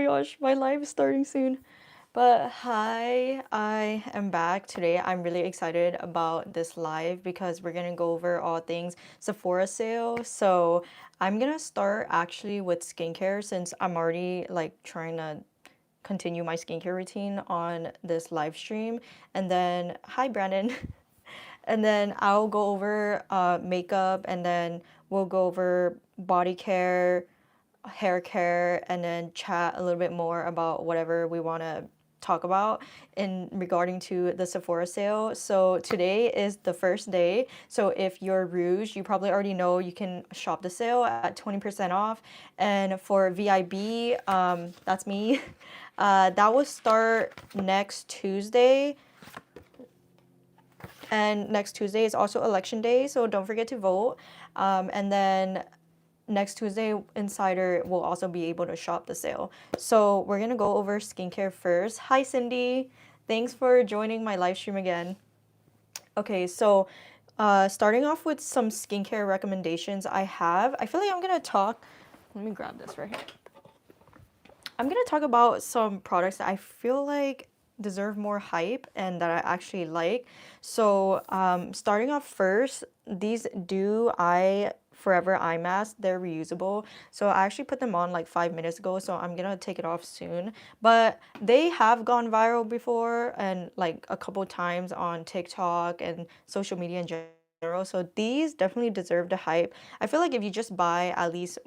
my gosh, my life is starting soon. But hi, I am back today. I'm really excited about this live because we're gonna go over all things Sephora sale. So I'm gonna start actually with skincare since I'm already like trying to continue my skincare routine on this live stream. And then, hi Brandon. And then I'll go over makeup, and then we'll go over body care, hair care, and then chat a little bit more about whatever we want to talk about in regarding to the Sephora sale. So today is the first day. So if you're Rouge, you probably already know you can shop the sale at 20% off. And for VIB, that's me. That will start next Tuesday. And next Tuesday is also election day, so don't forget to vote. And then next Tuesday, Insider will also be able to shop the sale. So we're gonna go over skincare first. Hi, Cindy. Thanks for joining my live stream again. Okay, so starting off with some skincare recommendations I feel like I'm gonna talk. Let me grab this right here. I'm gonna talk about some products that I feel like deserve more hype and that I actually like. So starting off first, these Forever eye mask, they're reusable. So I actually put them on like 5 minutes ago, so I'm gonna take it off soon. But they have gone viral before and like a couple times on TikTok and social media in general. So these definitely deserve the hype. I feel like if you just buy at least,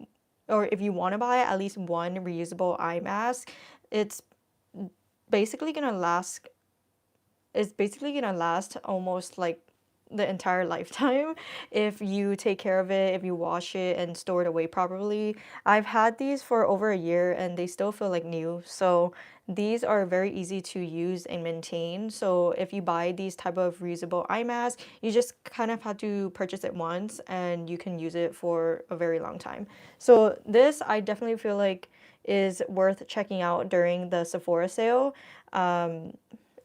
or if you want to buy at least one reusable eye mask, it's basically gonna last almost like the entire lifetime if you take care of it, if you wash it and store it away properly. I've had these for over a year and they still feel like new. So these are very easy to use and maintain. So if you buy these type of reusable eye masks, you just kind of have to purchase it once and you can use it for a very long time. So this I definitely feel like is worth checking out during the Sephora sale.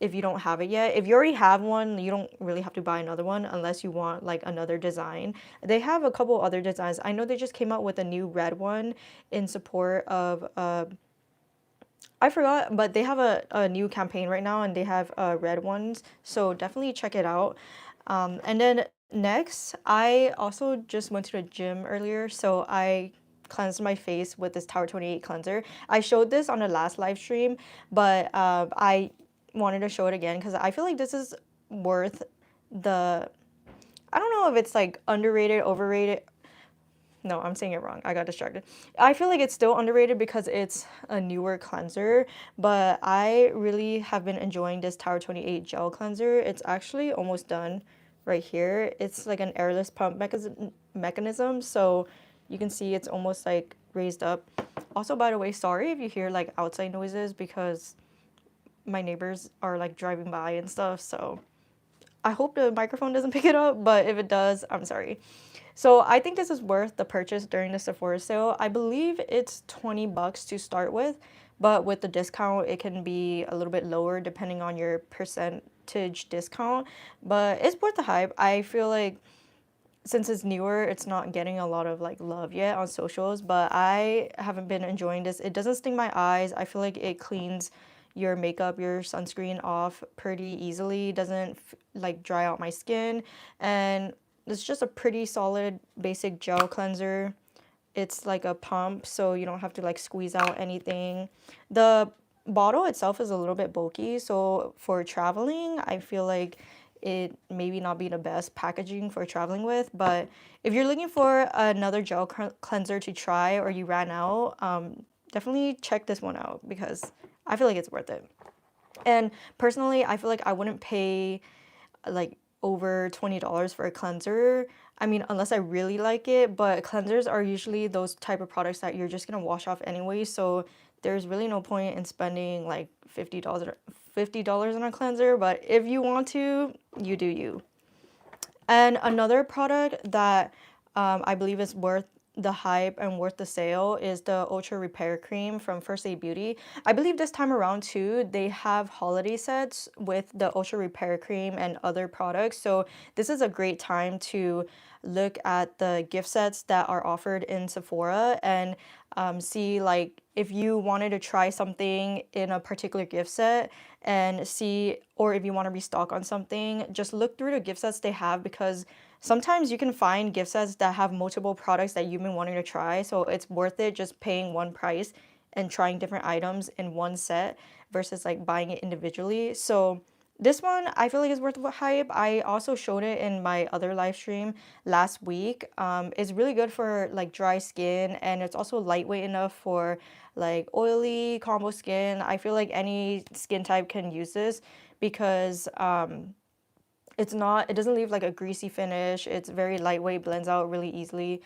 If you don't have it yet. If you already have one, you don't really have to buy another one unless you want like another design. They have a couple other designs. I know they just came out with a new red one in support of I forgot, but they have a new campaign right now and they have red ones. So definitely check it out. And then next, I also just went to the gym earlier, so I cleansed my face with this Tower 28 cleanser. I showed this on the last live stream, but I wanted to show it again because I feel like this is worth the, I don't know if it's like underrated, overrated. No, I'm saying it wrong. I got distracted. I feel like it's still underrated because it's a newer cleanser, but I really have been enjoying this Tower 28 gel cleanser. It's actually almost done right here. It's like an airless pump mechanism, so you can see it's almost like raised up. Also, by the way, sorry if you hear like outside noises because my neighbors are like driving by and stuff, so I hope the microphone doesn't pick it up, but if it does, I'm sorry. So I think this is worth the purchase during the Sephora sale. I believe it's 20 bucks to start with, but with the discount, it can be a little bit lower depending on your percentage discount, but it's worth the hype. I feel like since it's newer, it's not getting a lot of like love yet on socials, but I haven't been enjoying this. It doesn't sting my eyes. I feel like it cleans your makeup, your sunscreen off pretty easily. Doesn't like dry out my skin, and it's just a pretty solid basic gel cleanser. It's like a pump, so you don't have to like squeeze out anything. The bottle itself is a little bit bulky, so for traveling, I feel like it maybe not be the best packaging for traveling with, but if you're looking for another gel cleanser to try or you ran out, definitely check this one out because I feel like it's worth it. And personally, I feel like I wouldn't pay like over $20 for a cleanser. I mean, unless I really like it, but cleansers are usually those type of products that you're just gonna wash off anyway, so there's really no point in spending like $50 on a cleanser, but if you want to, you do you. And another product that I believe is worth the hype and worth the sale is the Ultra Repair Cream from First Aid Beauty. I believe this time around too, they have holiday sets with the Ultra Repair Cream and other products. So this is a great time to look at the gift sets that are offered in Sephora and see like if you wanted to try something in a particular gift set and see, or if you want to restock on something, just look through the gift sets they have because sometimes you can find gift sets that have multiple products that you've been wanting to try, so it's worth it just paying one price and trying different items in one set versus like buying it individually. So this one I feel like is worth the hype. I also showed it in my other live stream last week. It's really good for like dry skin and it's also lightweight enough for like oily combo skin. I feel like any skin type can use this because it doesn't leave like a greasy finish. It's very lightweight, blends out really easily.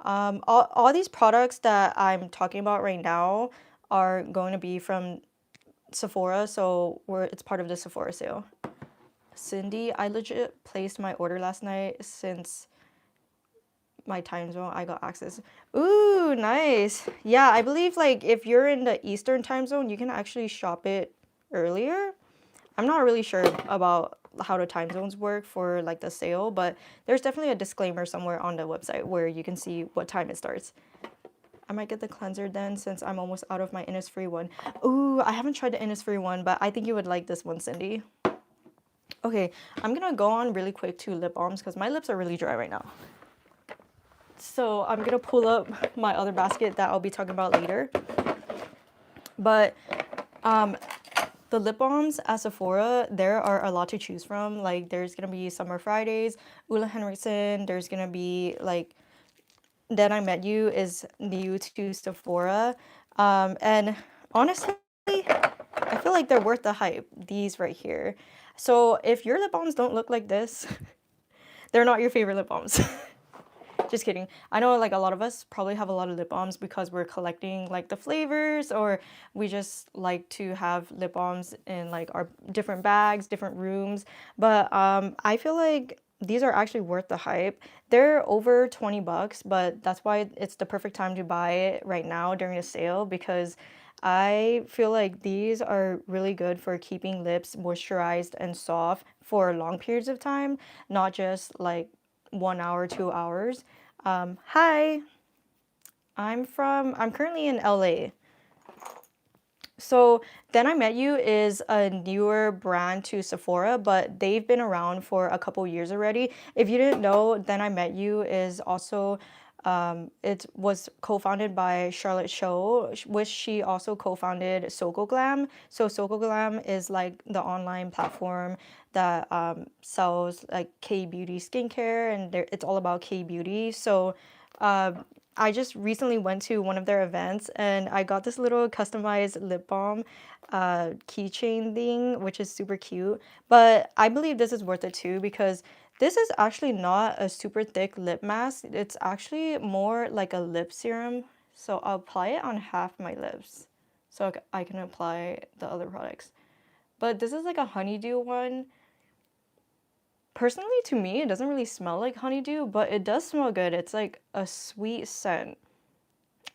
All these products that I'm talking about right now are going to be from Sephora, so it's part of the Sephora sale. Cindy, I legit placed my order last night since my time zone. I got access. Ooh, nice. Yeah, I believe like if you're in the Eastern time zone, you can actually shop it earlier. I'm not really sure about how the time zones work for like the sale, but there's definitely a disclaimer somewhere on the website where you can see what time it starts. I might get the cleanser then since I'm almost out of my Innisfree one. Ooh, I haven't tried the Innisfree one, but I think you would like this one, Cindy. Okay, I'm gonna go on really quick to lip balms because my lips are really dry right now. So I'm gonna pull up my other basket that I'll be talking about later. But the lip balms at Sephora, there are a lot to choose from. Like there's gonna be Summer Fridays, Ulla Henriksen, there's gonna be like Then I Met You is new to Sephora. And honestly, I feel like they're worth the hype, these right here. So if your lip balms don't look like this, they're not your favorite lip balms. Just kidding. I know like a lot of us probably have a lot of lip balms because we're collecting like the flavors or we just like to have lip balms in like our different bags, different rooms. But I feel like these are actually worth the hype. They're over 20 bucks, but that's why it's the perfect time to buy it right now during the sale because I feel like these are really good for keeping lips moisturized and soft for long periods of time, not just like 1 hour, 2 hours. Hi, I'm currently in LA. So Then I Met You is a newer brand to Sephora, but they've been around for a couple years already. If you didn't know, Then I Met You is also it was co-founded by Charlotte Cho, which she also co-founded Soko Glam. So Soko Glam is like the online platform that sells like K-beauty skincare, and it's all about K-beauty. So I just recently went to one of their events and I got this little customized lip balm keychain thing, which is super cute. But I believe this is worth it too because this is actually not a super thick lip mask. It's actually more like a lip serum. So I'll apply it on half my lips so I can apply the other products. But this is like a honeydew one. Personally, to me, it doesn't really smell like honeydew, but it does smell good. It's like a sweet scent.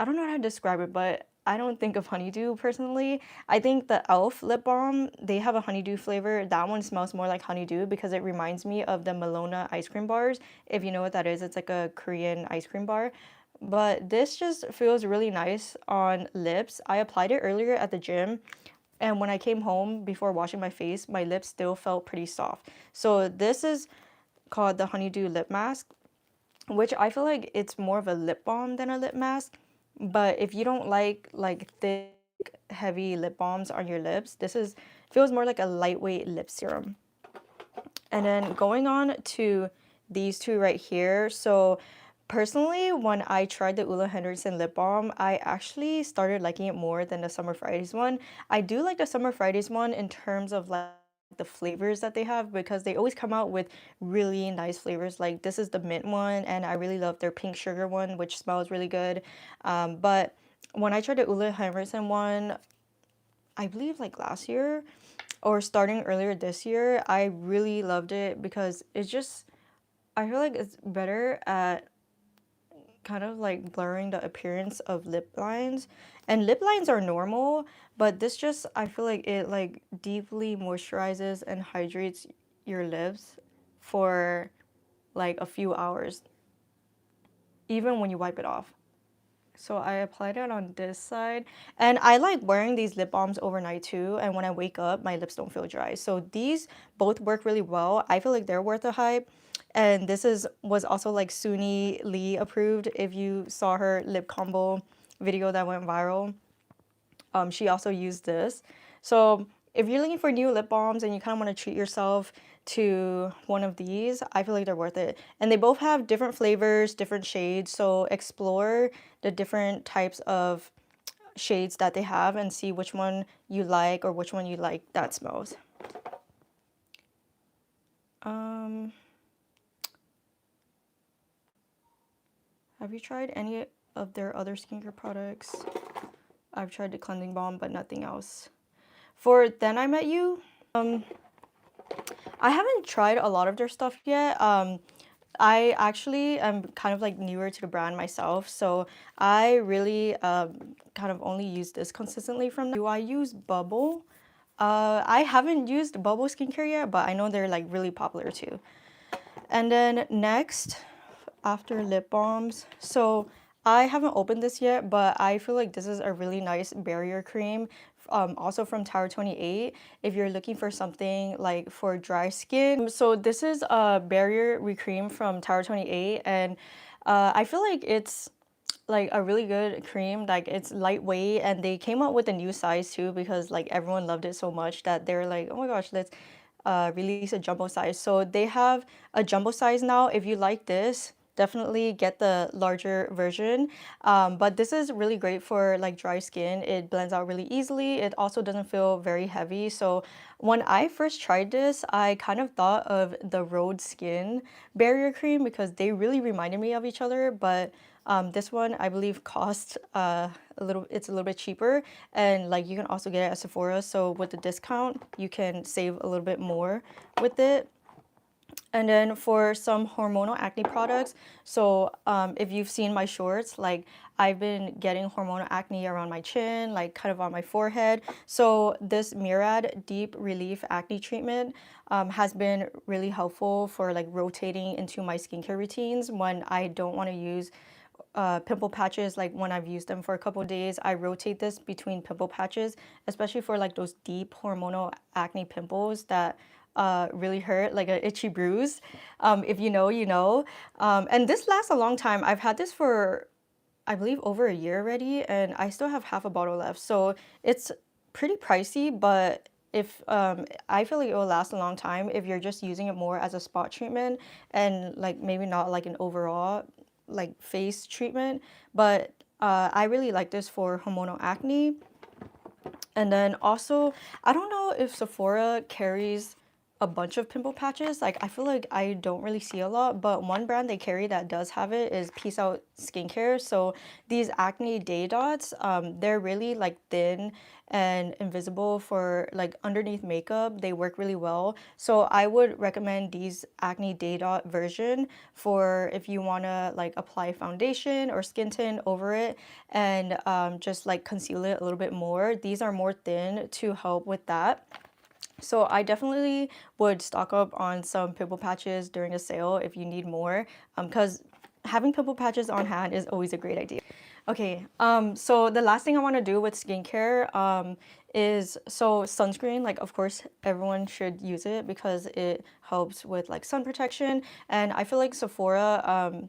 I don't know how to describe it, but I don't think of honeydew personally. I think the e.l.f. lip balm, they have a honeydew flavor. That one smells more like honeydew because it reminds me of the Melona ice cream bars. If you know what that is, it's like a Korean ice cream bar. But this just feels really nice on lips. I applied it earlier at the gym, and when I came home before washing my face, my lips still felt pretty soft. So this is called the Honeydew Lip Mask, which I feel like it's more of a lip balm than a lip mask. But if you don't like thick, heavy lip balms on your lips, this is feels more like a lightweight lip serum. And then going on to these two right here. So personally, when I tried the Ulla Henderson lip balm, I actually started liking it more than the Summer Fridays one. I do like the Summer Fridays one in terms of like the flavors that they have because they always come out with really nice flavors. Like this is the mint one, and I really love their pink sugar one, which smells really good. But when I tried the Ulla Henderson one, I believe like last year or starting earlier this year, I really loved it because it's just I feel like it's better at kind of like blurring the appearance of lip lines. And lip lines are normal, but this just, I feel like it like deeply moisturizes and hydrates your lips for like a few hours, even when you wipe it off. So I applied it on this side, and I like wearing these lip balms overnight too, and when I wake up my lips don't feel dry. So these both work really well. I feel like they're worth the hype. And this was also like Suni Lee approved. If you saw her lip combo video that went viral, she also used this. So if you're looking for new lip balms and you kind of want to treat yourself to one of these, I feel like they're worth it. And they both have different flavors, different shades. So explore the different types of shades that they have and see which one you like or which one you like that smells. Have you tried any of their other skincare products? I've tried the cleansing balm, but nothing else. For Then I Met You, I haven't tried a lot of their stuff yet. I actually am kind of like newer to the brand myself, so I really kind of only use this consistently from them. Do I use Bubble? I haven't used Bubble skincare yet, but I know they're like really popular too. And then next, after lip balms, so I haven't opened this yet, but I feel like this is a really nice barrier cream, also from Tower 28, if you're looking for something like for dry skin. So this is a barrier cream from Tower 28, and I feel like it's like a really good cream. Like it's lightweight, and they came out with a new size too because like everyone loved it so much that they're like, oh my gosh, let's release a jumbo size. So they have a jumbo size now. If you like this, definitely get the larger version. But this is really great for like dry skin. It blends out really easily. It also doesn't feel very heavy. So when I first tried this, I kind of thought of the Rhode Skin barrier cream because they really reminded me of each other. But this one I believe costs it's a little bit cheaper, and like you can also get it at Sephora. So with the discount, you can save a little bit more with it. And then for some hormonal acne products, so if you've seen my shorts, like I've been getting hormonal acne around my chin, like kind of on my forehead. So this Murad Deep Relief Acne Treatment has been really helpful for like rotating into my skincare routines when I don't want to use pimple patches. Like when I've used them for a couple of days, I rotate this between pimple patches, especially for like those deep hormonal acne pimples that really hurt, like an itchy bruise. If you know, you know. And this lasts a long time. I've had this for, I believe, over a year already, and I still have half a bottle left. So it's pretty pricey, but if I feel like it will last a long time if you're just using it more as a spot treatment and like maybe not like an overall like face treatment. But I really like this for hormonal acne. And then also, I don't know if Sephora carries a bunch of pimple patches. Like I feel like I don't really see a lot, but one brand they carry that does have it is Peace Out Skincare. So these acne day dots, they're really like thin and invisible for like underneath makeup. They work really well. So I would recommend these acne day dot version for if you want to like apply foundation or skin tint over it and just like conceal it a little bit more. These are more thin to help with that. So I definitely would stock up on some pimple patches during a sale if you need more, because having pimple patches on hand is always a great idea. Okay, so the last thing I want to do with skincare is so sunscreen. Like of course everyone should use it because it helps with like sun protection, and I feel like Sephora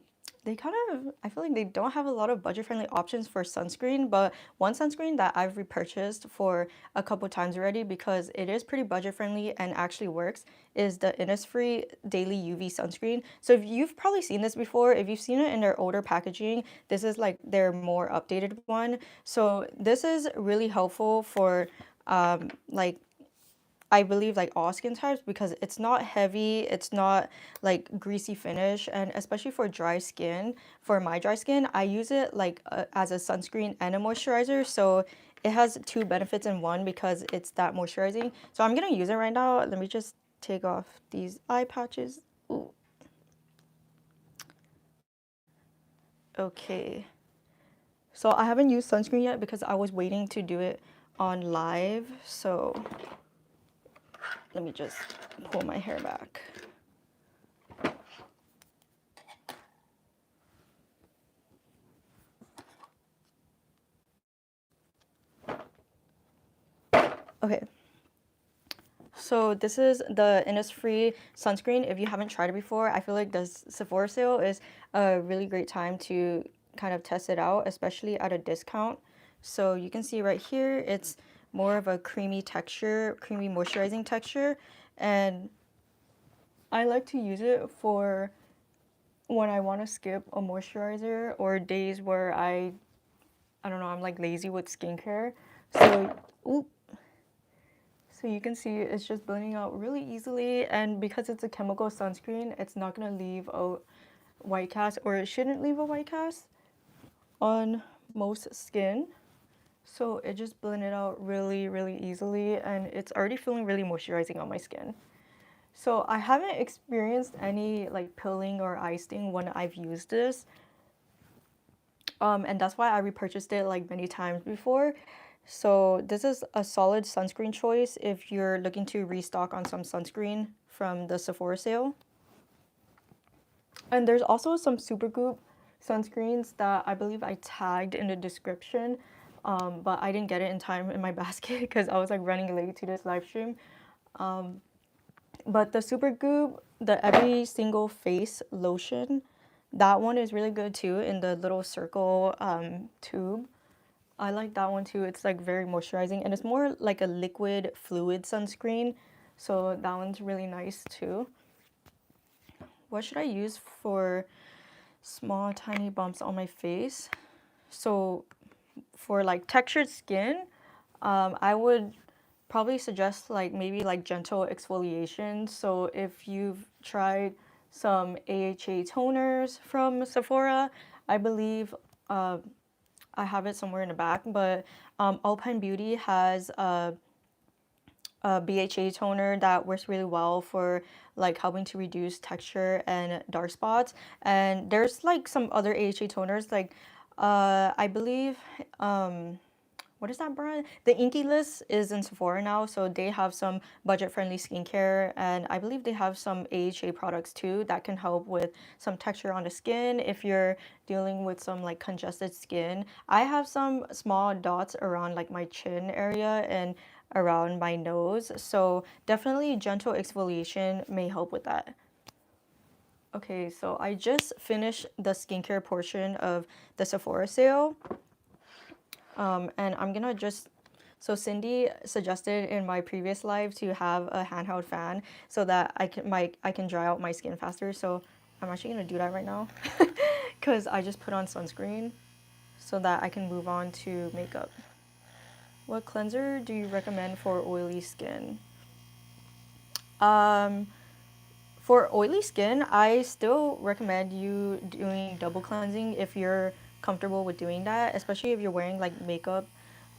they kind of, I feel like they don't have a lot of budget-friendly options for sunscreen, but one sunscreen that I've repurchased for a couple times already because it is pretty budget-friendly and actually works is the Innisfree Daily UV Sunscreen. So if you've probably seen this before, if you've seen it in their older packaging, this is like their more updated one. So this is really helpful for like I believe like all skin types because it's not heavy, it's not like greasy finish, and especially for dry skin, for my dry skin, I use it like as a sunscreen and a moisturizer. So it has two benefits in one because it's that moisturizing. So I'm gonna use it right now. Let me just take off these eye patches. Ooh. Okay. So I haven't used sunscreen yet because I was waiting to do it on live. So let me just pull my hair back. Okay. So this is the Innisfree sunscreen. If you haven't tried it before, I feel like the Sephora sale is a really great time to kind of test it out, especially at a discount. So you can see right here, it's more of a creamy texture, creamy moisturizing texture. And I like to use it for when I want to skip a moisturizer or days where I don't know, I'm like lazy with skincare. So, oop, so you can see it's just blending out really easily, and because it's a chemical sunscreen, it's not gonna leave a white cast, or it shouldn't leave a white cast on most skin. So it just blended out really, really easily, and it's already feeling really moisturizing on my skin. So I haven't experienced any like pilling or eye sting when I've used this. And that's why I repurchased it like many times before. So this is a solid sunscreen choice if you're looking to restock on some sunscreen from the Sephora sale. And there's also some Supergoop sunscreens that I believe I tagged in the description, but I didn't get it in time in my basket because I was like running late to this live stream. But the Supergoop, the Every Single Face lotion, that one is really good too in the little circle tube. I like that one too. It's like very moisturizing, and it's more like a liquid fluid sunscreen. So that one's really nice too. What should I use for small tiny bumps on my face? So for like textured skin, I would probably suggest like maybe like gentle exfoliation. So if you've tried some AHA toners from Sephora, I believe I have it somewhere in the back, but Alpine Beauty has a BHA toner that works really well for like helping to reduce texture and dark spots. And there's like some other AHA toners like I believe what is that brand? The Inky List is in Sephora now, so they have some budget-friendly skincare, and I believe they have some AHA products too that can help with some texture on the skin if you're dealing with some like congested skin. I have some small dots around like my chin area and around my nose, so definitely gentle exfoliation may help with that. Okay, so I just finished the skincare portion of the Sephora sale. And I'm gonna just, so Cindy suggested in my previous live to have a handheld fan so that I can dry out my skin faster. So I'm actually gonna do that right now because I just put on sunscreen so that I can move on to makeup. What cleanser do you recommend for oily skin? Um, for oily skin, I still recommend you doing double cleansing if you're comfortable with doing that, especially if you're wearing like makeup,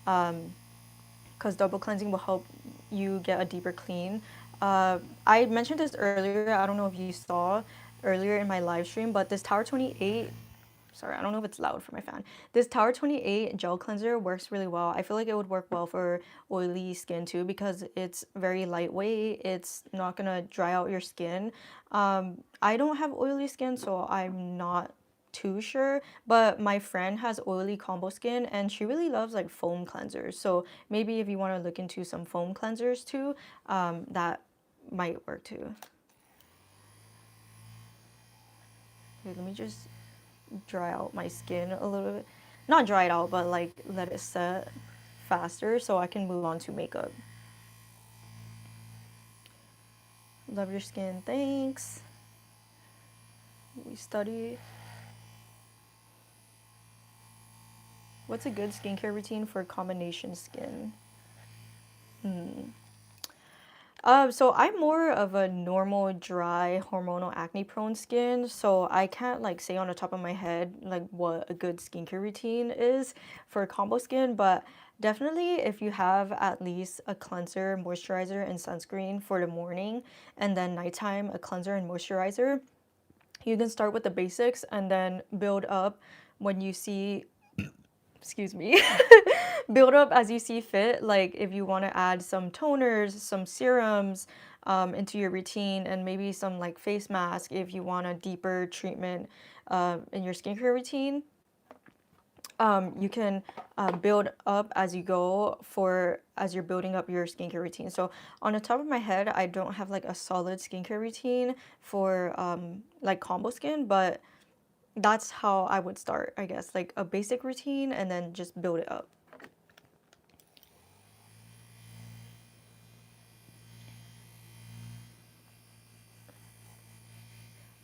because double cleansing will help you get a deeper clean. I mentioned this earlier. I don't know if you saw earlier in my live stream, but this Tower 28, sorry, I don't know if it's loud for my fan. This Tower 28 gel cleanser works really well. I feel like it would work well for oily skin too because it's very lightweight. It's not gonna dry out your skin. I don't have oily skin, so I'm not too sure, but my friend has oily combo skin and she really loves like foam cleansers. So maybe if you want to look into some foam cleansers too, that might work too. Okay, let me just dry out my skin a little bit. Not dry it out, but like let it set faster so I can move on to makeup. Love your skin, thanks. We study. What's a good skincare routine for combination skin? So I'm more of a normal, dry, hormonal acne prone skin, so I can't like say on the top of my head like what a good skincare routine is for combo skin, but definitely if you have at least a cleanser, moisturizer, and sunscreen for the morning, and then nighttime a cleanser and moisturizer, you can start with the basics and then build up when you see, excuse me, build up as you see fit. Like if you want to add some toners, some serums into your routine, and maybe some like face mask if you want a deeper treatment in your skincare routine. You can build up as you go for as you're building up your skincare routine. So on the top of my head, I don't have like a solid skincare routine for like combo skin, but that's how I would start, I guess, like a basic routine and then just build it up.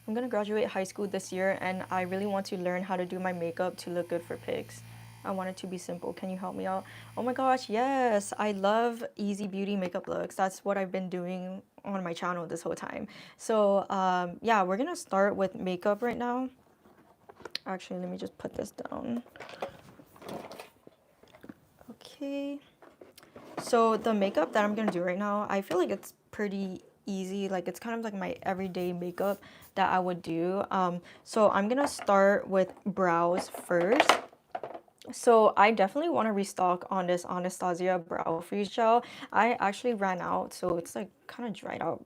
I'm gonna graduate high school this year and I really want to learn how to do my makeup to look good for pics. I want it to be simple. Can you help me out? Oh my gosh, yes. I love easy beauty makeup looks. That's what I've been doing on my channel this whole time. So yeah, we're gonna start with makeup right now. Actually, let me just put this down. Okay. So the makeup that I'm gonna do right now, I feel like it's pretty easy. Like it's kind of like my everyday makeup that I would do. So I'm gonna start with brows first. So I definitely want to restock on this Anastasia Brow Freeze Gel. I actually ran out, so it's like kind of dried out.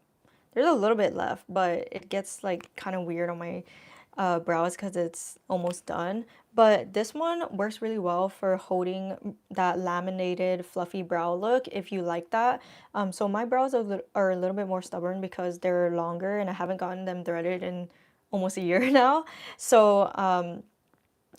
There's a little bit left, but it gets like kind of weird on my brows because it's almost done. But this one works really well for holding that laminated fluffy brow look if you like that. So my brows are a little bit more stubborn because they're longer and I haven't gotten them threaded in almost a year now. So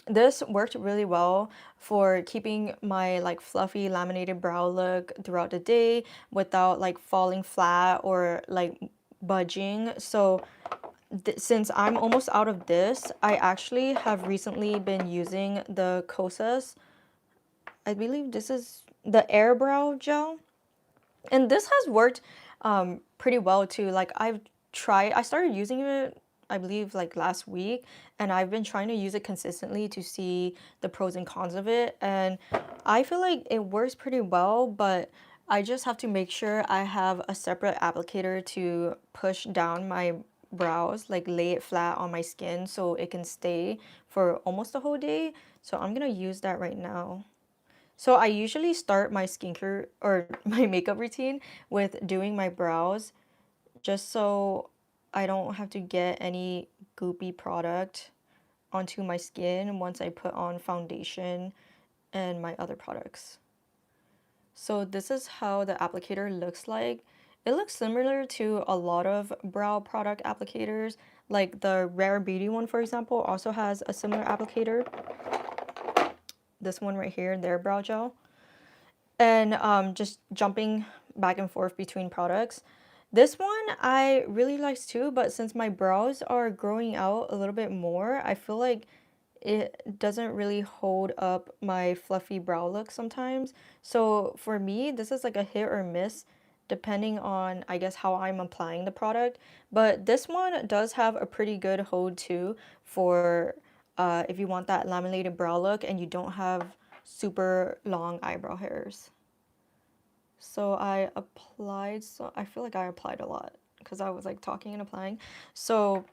this worked really well for keeping my like fluffy laminated brow look throughout the day without like falling flat or like budging. So since I'm almost out of this, I actually have recently been using the Kosas. I believe this is the Air Brow Gel. And this has worked pretty well too. Like I started using it, I believe, like last week, and I've been trying to use it consistently to see the pros and cons of it. And I feel like it works pretty well, but I just have to make sure I have a separate applicator to push down my brows, like lay it flat on my skin so it can stay for almost the whole day. So I'm gonna use that right now. So I usually start my skincare or my makeup routine with doing my brows just so I don't have to get any goopy product onto my skin once I put on foundation and my other products. So this is how the applicator looks like. It looks similar to a lot of brow product applicators. Like the Rare Beauty one, for example, also has a similar applicator. This one right here, their brow gel. And just jumping back and forth between products. This one I really like too, but since my brows are growing out a little bit more, I feel like it doesn't really hold up my fluffy brow look sometimes. So for me, this is like a hit or miss depending on, I guess, how I'm applying the product. But this one does have a pretty good hold too for if you want that laminated brow look and you don't have super long eyebrow hairs. So I feel like I applied a lot because I was like talking and applying. So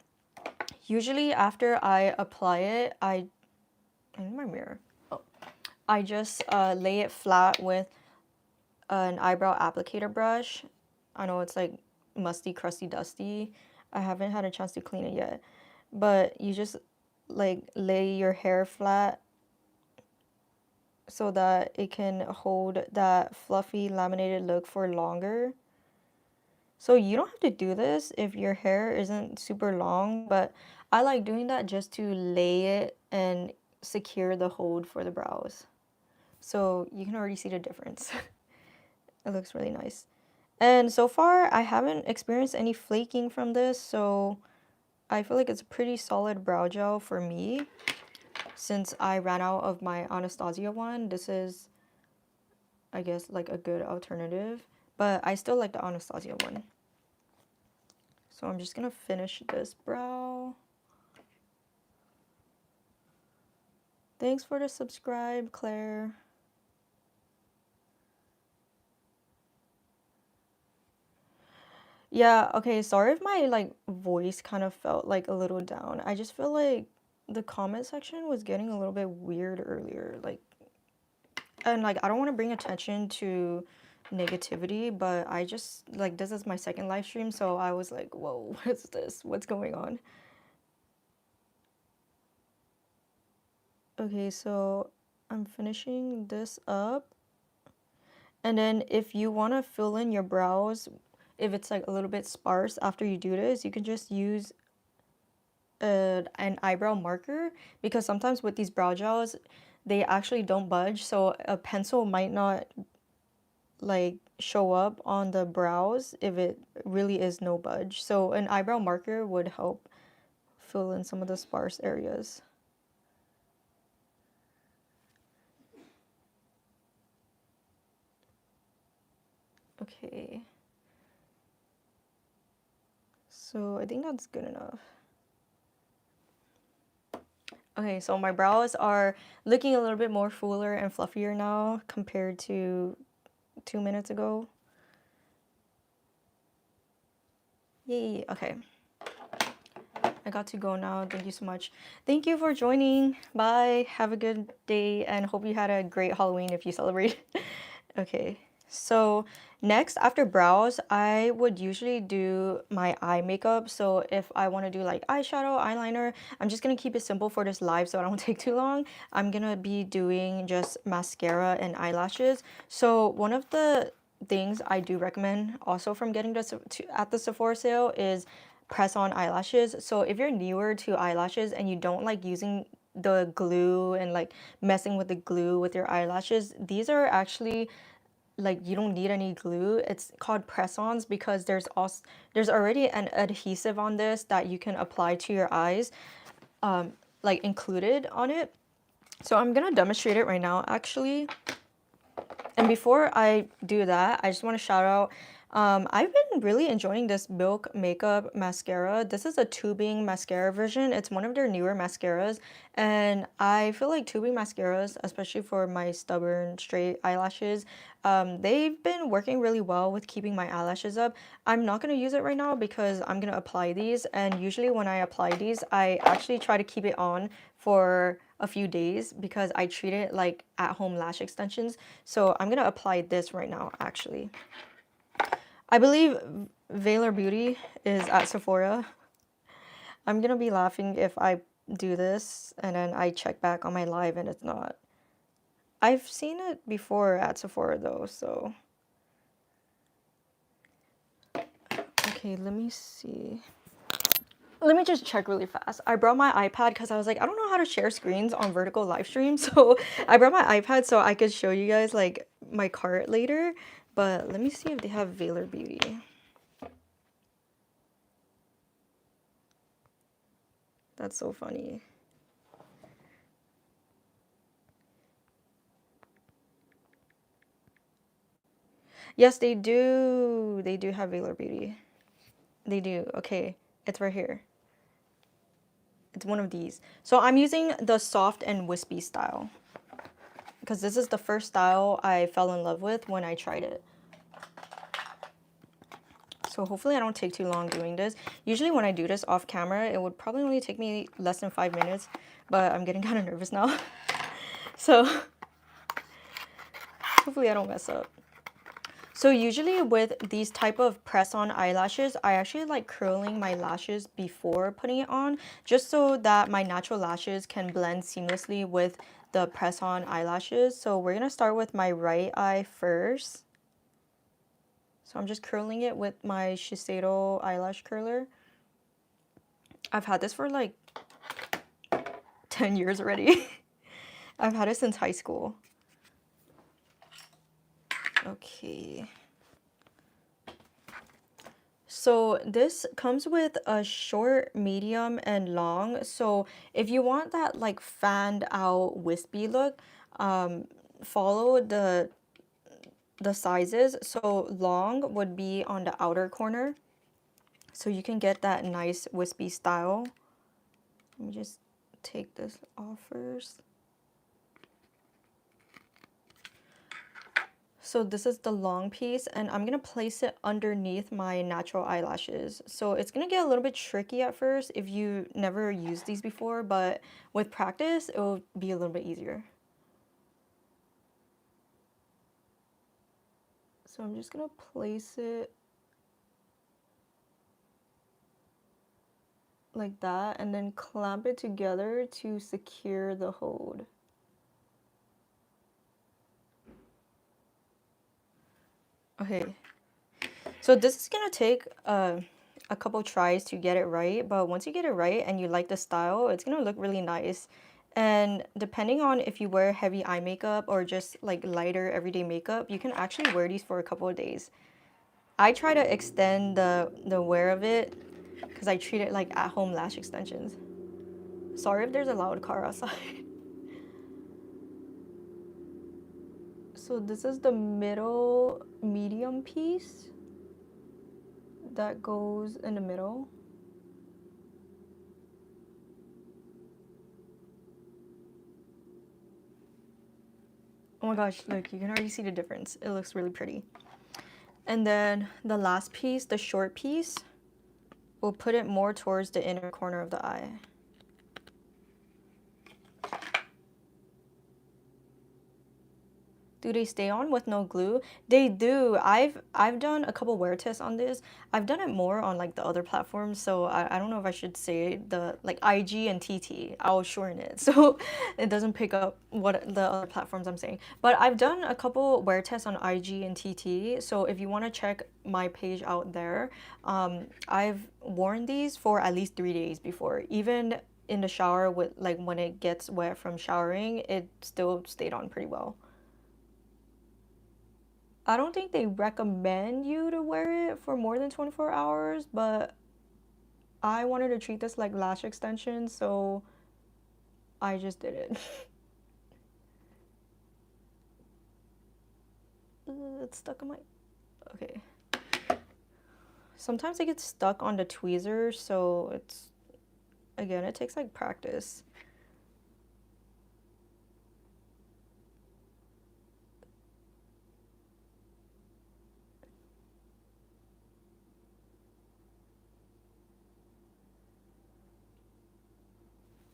usually after I apply it, I need my mirror. Oh, I just lay it flat with an eyebrow applicator brush. I know it's like musty, crusty, dusty. I haven't had a chance to clean it yet. But you just like lay your hair flat so that it can hold that fluffy laminated look for longer. So you don't have to do this if your hair isn't super long, but I like doing that just to lay it and secure the hold for the brows. So you can already see the difference. It looks really nice. And so far, I haven't experienced any flaking from this, so I feel like it's a pretty solid brow gel for me. Since I ran out of my Anastasia one, this is, I guess, like a good alternative. But I still like the Anastasia one. So I'm just gonna finish this brow. Thanks for the subscribe, Claire. Yeah, okay, sorry if my like voice kind of felt like a little down. I just feel like the comment section was getting a little bit weird earlier, like, and like I don't want to bring attention to negativity, but I just like this is my second live stream, so I was like, whoa, what's this? What's going on? Okay, so I'm finishing this up. And then if you want to fill in your brows, if it's like a little bit sparse after you do this, you can just use an eyebrow marker, because sometimes with these brow gels, they actually don't budge. So a pencil might not like show up on the brows if it really is no budge. So an eyebrow marker would help fill in some of the sparse areas. Okay. So I think that's good enough. Okay, so my brows are looking a little bit more fuller and fluffier now compared to 2 minutes ago. Yay, okay. I got to go now. Thank you so much. Thank you for joining. Bye. Have a good day and hope you had a great Halloween if you celebrate. Okay. So next, after brows, I would usually do my eye makeup. So if I want to do like eyeshadow, eyeliner, I'm just going to keep it simple for this live so I don't take too long. I'm going to be doing just mascara and eyelashes. So one of the things I do recommend also from getting this at the Sephora sale is press on eyelashes. So if you're newer to eyelashes and you don't like using the glue and like messing with the glue with your eyelashes, these are actually like you don't need any glue. It's called press-ons because there's already an adhesive on this that you can apply to your eyes, like included on it. So I'm gonna demonstrate it right now actually. And before I do that, I just want to shout out, I've been really enjoying this Milk Makeup mascara. This is a tubing mascara version. It's one of their newer mascaras. And I feel like tubing mascaras, especially for my stubborn straight eyelashes, they've been working really well with keeping my eyelashes up. I'm not going to use it right now because I'm going to apply these. And usually when I apply these, I actually try to keep it on for a few days because I treat it like at-home lash extensions. So I'm gonna apply this right now actually. I believe Velar Beauty is at Sephora. I'm gonna be laughing if I do this and then I check back on my live and it's not. I've seen it before at Sephora though, so. Okay, let me see. Let me just check really fast. I brought my iPad because I was like, I don't know how to share screens on vertical live stream. So I brought my iPad so I could show you guys like my cart later. But let me see if they have Velar Beauty. That's so funny. Yes, they do. They do have Velar Beauty. They do. Okay, it's right here. It's one of these. So I'm using the soft and wispy style because this is the first style I fell in love with when I tried it. So hopefully I don't take too long doing this. Usually when I do this off camera, it would probably only take me less than 5 minutes, but I'm getting kind of nervous now. So hopefully I don't mess up. So usually with these type of press-on eyelashes, I actually like curling my lashes before putting it on, just so that my natural lashes can blend seamlessly with the press-on eyelashes. So we're gonna start with my right eye first. So I'm just curling it with my Shiseido eyelash curler. I've had this for like 10 years already. I've had it since high school. Okay. So this comes with a short, medium, and long. So if you want that like fanned out wispy look, follow the sizes. So long would be on the outer corner. So you can get that nice wispy style. Let me just take this off first. So this is the long piece, and I'm gonna place it underneath my natural eyelashes. So it's gonna get a little bit tricky at first if you never used these before, but with practice, it will be a little bit easier. So I'm just gonna place it like that and then clamp it together to secure the hold. Okay, so this is gonna take a couple tries to get it right, but once you get it right and you like the style, it's gonna look really nice. And depending on if you wear heavy eye makeup or just like lighter everyday makeup, you can actually wear these for a couple of days. I try to extend the wear of it because I treat it like at-home lash extensions. Sorry if there's a loud car outside. So this is the middle medium piece that goes in the middle. Oh my gosh, look, you can already see the difference. It looks really pretty. And then the last piece, the short piece, we'll put it more towards the inner corner of the eye. Do they stay on with no glue? They do. I've done a couple wear tests on this. I've done it more on like the other platforms, so I don't know if I should say the like IG and TT. I'll shorten it so it doesn't pick up what the other platforms I'm saying. But I've done a couple wear tests on IG and TT, so if you want to check my page out there, I've worn these for at least 3 days before. Even in the shower with like when it gets wet from showering, it still stayed on pretty well. I don't think they recommend you to wear it for more than 24 hours, but I wanted to treat this like lash extensions, so I just did it. It's stuck on my... Okay. Sometimes it gets stuck on the tweezer, so it's... Again, it takes like practice.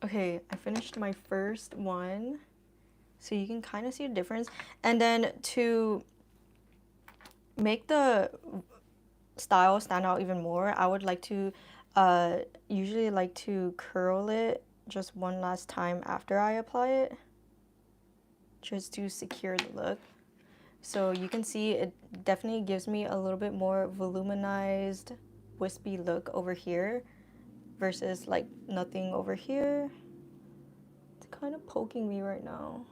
Okay, I finished my first one, so you can kind of see the difference. And then to make the style stand out even more, I would like to usually like to curl it just one last time after I apply it, just to secure the look. So you can see it definitely gives me a little bit more voluminized, wispy look over here versus like nothing over here. It's kind of poking me right now.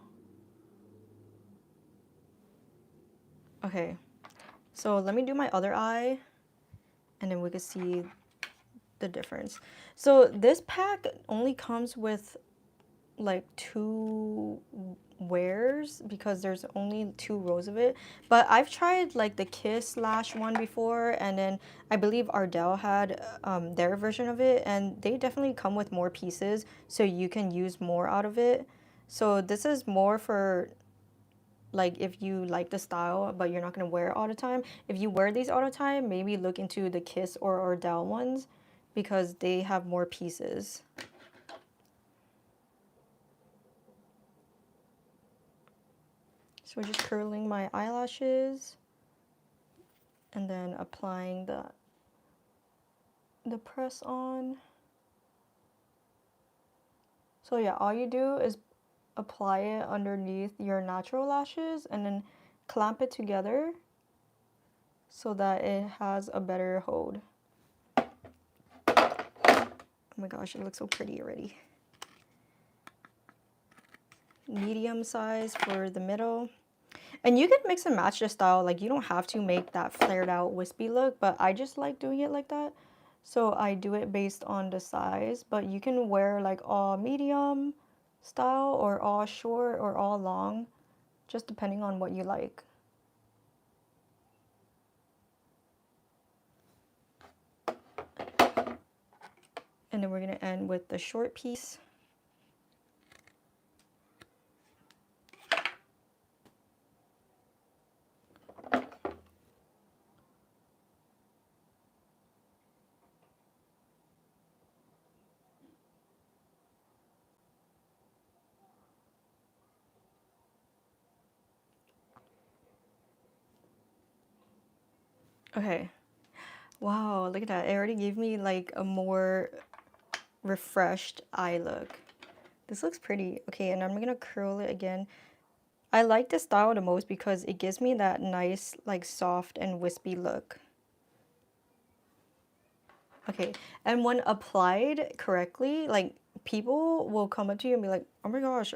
Okay, so let me do my other eye and then we can see the difference. So this pack only comes with like 2 wears because there's only 2 rows of it, but I've tried like the Kiss Lash one before, and then I believe Ardell had their version of it, and they definitely come with more pieces so you can use more out of it. So this is more for like if you like the style but you're not going to wear it all the time. If you wear these all the time, maybe look into the Kiss or Ardell ones because they have more pieces. So we're just curling my eyelashes and then applying the press on. So yeah, all you do is apply it underneath your natural lashes and then clamp it together so that it has a better hold. Oh my gosh, it looks so pretty already. Medium size for the middle. And you can mix and match the style. Like, you don't have to make that flared out wispy look, but I just like doing it like that. So I do it based on the size, but you can wear like all medium style or all short or all long, just depending on what you like. And then we're gonna end with the short piece. Okay. Wow, look at that. It already gave me like a more refreshed eye look. This looks pretty. Okay, and I'm gonna curl it again. I like this style the most because it gives me that nice, like, soft and wispy look. Okay, and when applied correctly, like, people will come up to you and be like, oh my gosh,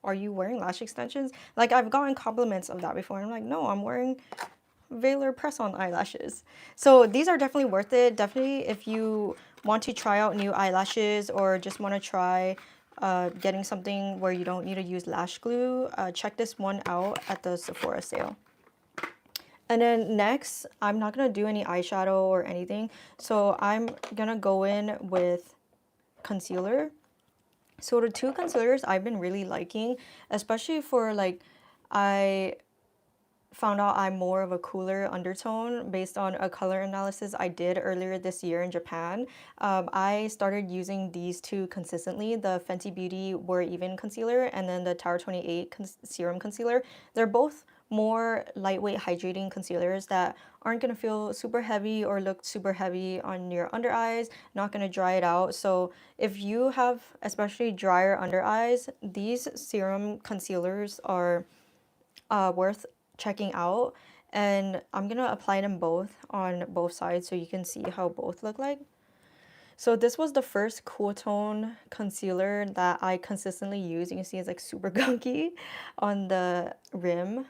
are you wearing lash extensions? Like, I've gotten compliments of that before. I'm like, no, I'm wearing velar press-on eyelashes. So these are definitely worth it. Definitely if you want to try out new eyelashes or just want to try getting something where you don't need to use lash glue, check this one out at the Sephora sale. And then next, I'm not going to do any eyeshadow or anything. So I'm going to go in with concealer. So the two concealers I've been really liking, especially for like, I found out I'm more of a cooler undertone based on a color analysis I did earlier this year in Japan. I started using these two consistently, the Fenty Beauty Wear Even concealer and then the Tower 28 serum concealer. They're both more lightweight hydrating concealers that aren't going to feel super heavy or look super heavy on your under eyes, not going to dry it out. So if you have especially drier under eyes, these serum concealers are worth checking out, and I'm gonna apply them both on both sides so you can see how both look like. So this was the first cool tone concealer that I consistently use. You can see it's like super gunky on the rim,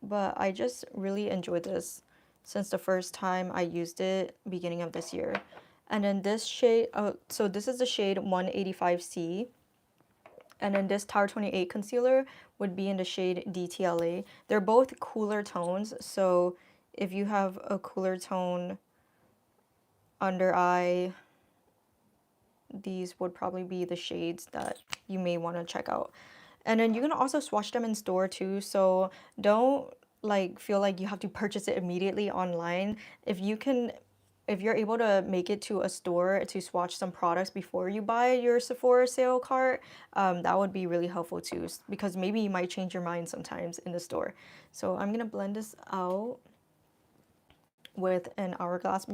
but I just really enjoyed this since the first time I used it beginning of this year. And then this shade, so this is the shade 185C. And then this Tower 28 concealer would be in the shade DTLA. They're both cooler tones, so if you have a cooler tone under eye, these would probably be the shades that you may want to check out. And then you can also swatch them in store too, so don't like feel like you have to purchase it immediately online. If you're able to make it to a store to swatch some products before you buy your Sephora sale cart, that would be really helpful too, because maybe you might change your mind sometimes in the store. So I'm gonna blend this out with an hourglass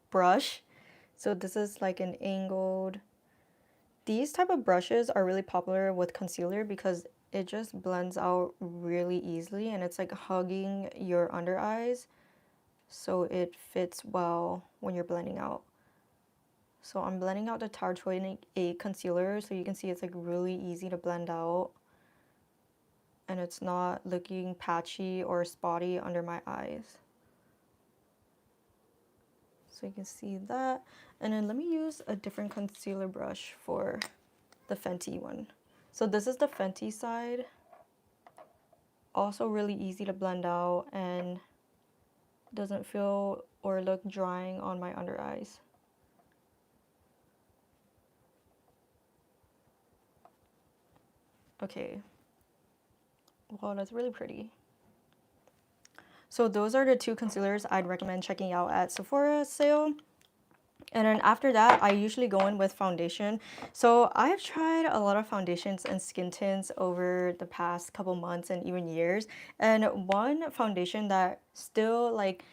brush. So this is like an angled. These type of brushes are really popular with concealer because it just blends out really easily and it's like hugging your under eyes, so it fits well when you're blending out. So I'm blending out the Tower 28 concealer so you can see it's like really easy to blend out and it's not looking patchy or spotty under my eyes. So you can see that. And then let me use a different concealer brush for the Fenty one. So this is the Fenty side. Also really easy to blend out and doesn't feel or look drying on my under eyes. Okay. Wow, that's really pretty. So those are the two concealers I'd recommend checking out at Sephora sale. And then after that, I usually go in with foundation. So I've tried a lot of foundations and skin tints over the past couple months and even years. And one foundation that still like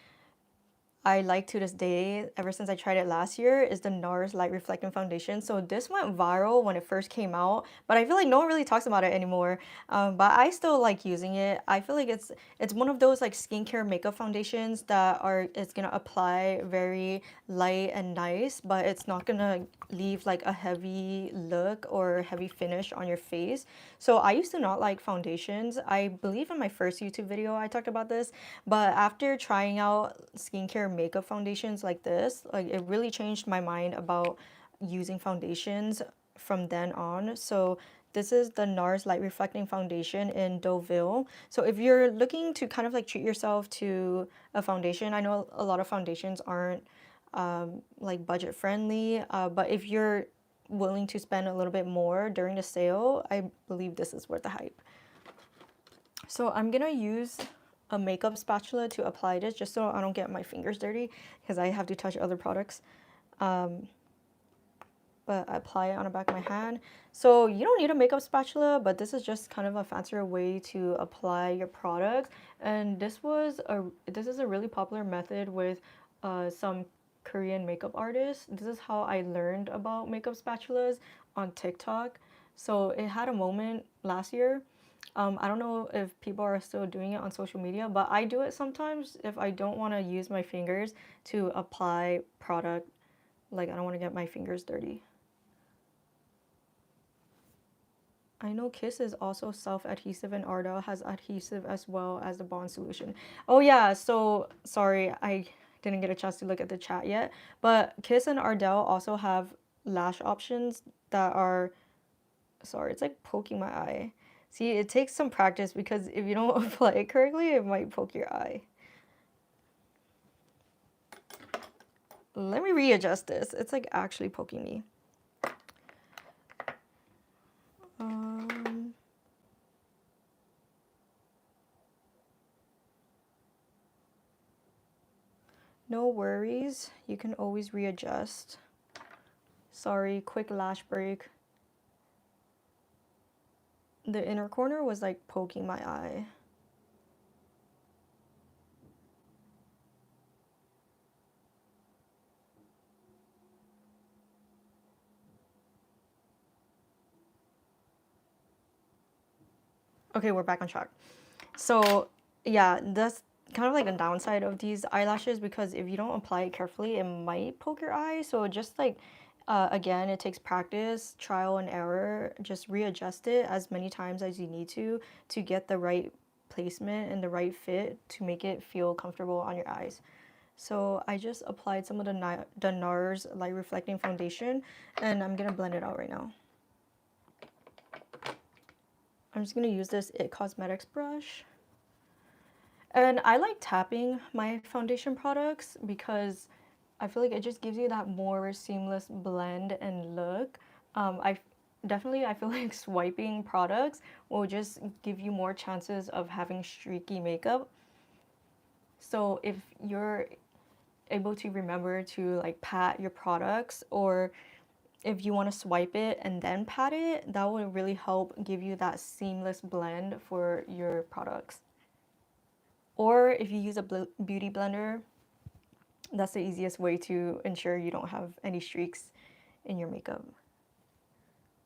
I like to this day, ever since I tried it last year, is the NARS Light Reflecting Foundation. So this went viral when it first came out, but I feel like no one really talks about it anymore. But I still like using it. I feel like it's one of those like skincare makeup foundations that it's gonna apply very light and nice, but it's not gonna leave like a heavy look or heavy finish on your face. So I used to not like foundations. I believe in my first YouTube video I talked about this, but after trying out skincare makeup foundations like this, like it really changed my mind about using foundations from then on. So this is the NARS Light Reflecting Foundation in Deauville. So if you're looking to kind of like treat yourself to a foundation, I know a lot of foundations aren't like budget friendly, but if you're willing to spend a little bit more during the sale, I believe this is worth the hype. So I'm gonna use a makeup spatula to apply this just so I don't get my fingers dirty because I have to touch other products. but I apply it on the back of my hand. So you don't need a makeup spatula, but this is just kind of a fancier way to apply your products. And this is a really popular method with some Korean makeup artists. This is how I learned about makeup spatulas on TikTok. So it had a moment last year. I don't know if people are still doing it on social media, but I do it sometimes if I don't want to use my fingers to apply product. Like, I don't want to get my fingers dirty. I know Kiss is also self-adhesive and Ardell has adhesive as well as the bond solution. Oh yeah, so sorry, I didn't get a chance to look at the chat yet, but Kiss and Ardell also have lash options that are, sorry, it's like poking my eye. See, it takes some practice because if you don't apply it correctly, it might poke your eye. Let me readjust this. It's like actually poking me. No worries, you can always readjust. Sorry, quick lash break. The inner corner was like poking my eye. Okay, we're back on track. So yeah, that's kind of like the downside of these eyelashes because if you don't apply it carefully, it might poke your eye. So just like, again, it takes practice, trial and error. Just readjust it as many times as you need to get the right placement and the right fit to make it feel comfortable on your eyes. So I just applied some of the NARS Light Reflecting Foundation and I'm gonna blend it out right now. I'm just gonna use this IT Cosmetics brush. And I like tapping my foundation products because I feel like it just gives you that more seamless blend and look. I feel like swiping products will just give you more chances of having streaky makeup. So if you're able to remember to like pat your products, or if you want to swipe it and then pat it, that will really help give you that seamless blend for your products. Or if you use a beauty blender, that's the easiest way to ensure you don't have any streaks in your makeup.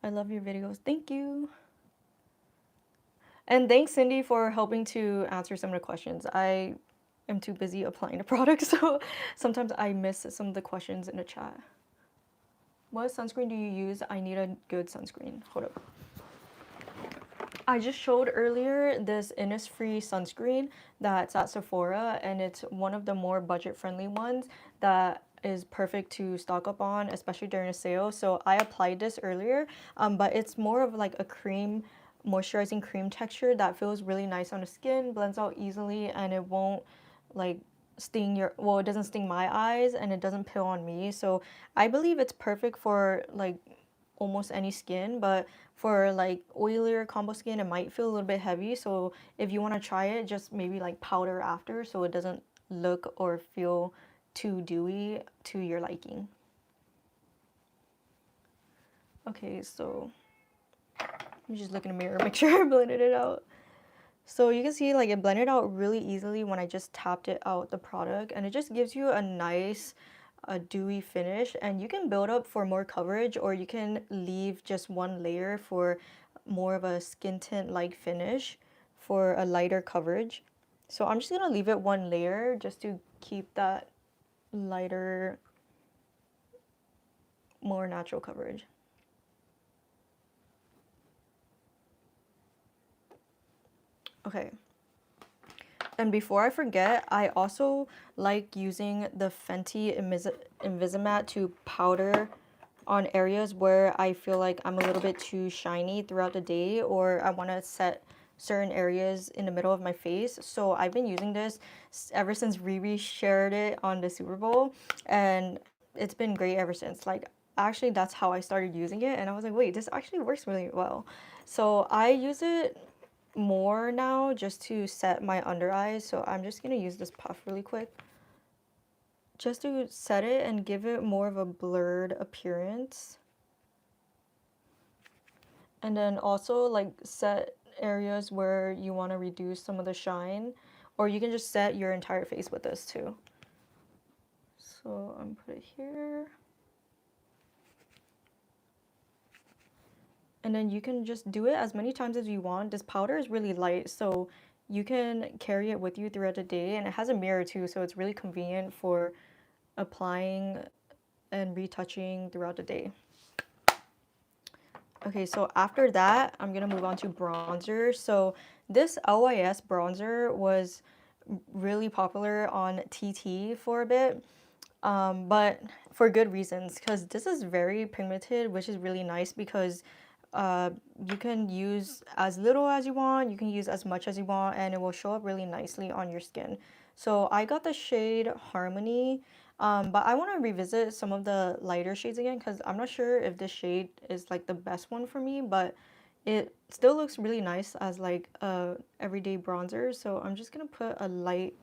I love your videos. Thank you. And thanks, Cindy, for helping to answer some of the questions. I am too busy applying the product, so sometimes I miss some of the questions in the chat. What sunscreen do you use? I need a good sunscreen. Hold up. I just showed earlier this Innisfree sunscreen that's at Sephora, and it's one of the more budget-friendly ones that is perfect to stock up on, especially during a sale. So I applied this earlier, but it's more of like a cream, moisturizing cream texture that feels really nice on the skin, blends out easily, and it won't like sting your, well, it doesn't sting my eyes and it doesn't peel on me. So I believe it's perfect for like almost any skin, but for like oilier combo skin, it might feel a little bit heavy. So if you want to try it, just maybe like powder after so it doesn't look or feel too dewy to your liking. Okay, so let me just look in the mirror, make sure I blended it out. So you can see like it blended out really easily when I just tapped it out the product, and it just gives you a nice dewy finish, and you can build up for more coverage, or you can leave just one layer for more of a skin tint like finish for a lighter coverage. So I'm just gonna leave it one layer just to keep that lighter, more natural coverage. Okay. And before I forget, I also like using the Fenty Invisimatte to powder on areas where I feel like I'm a little bit too shiny throughout the day, or I want to set certain areas in the middle of my face. So I've been using this ever since Riri shared it on the Super Bowl, and it's been great ever since. Like, actually, that's how I started using it, and I was like, wait, this actually works really well. So I use it more now just to set my under eyes. So I'm just gonna use this puff really quick just to set it and give it more of a blurred appearance. And then also like set areas where you want to reduce some of the shine, or you can just set your entire face with this too. So I'm put it here. And then you can just do it as many times as you want. This powder is really light, so you can carry it with you throughout the day, and it has a mirror too, so it's really convenient for applying and retouching throughout the day. Okay, so after that, I'm gonna move on to bronzer. So this LYS bronzer was really popular on TT for a bit, but for good reasons, because this is very pigmented, which is really nice because uh, you can use as little as you want, you can use as much as you want, and it will show up really nicely on your skin. So I got the shade Harmony, but I want to revisit some of the lighter shades again because I'm not sure if this shade is like the best one for me, but it still looks really nice as like a everyday bronzer. So I'm just gonna put a light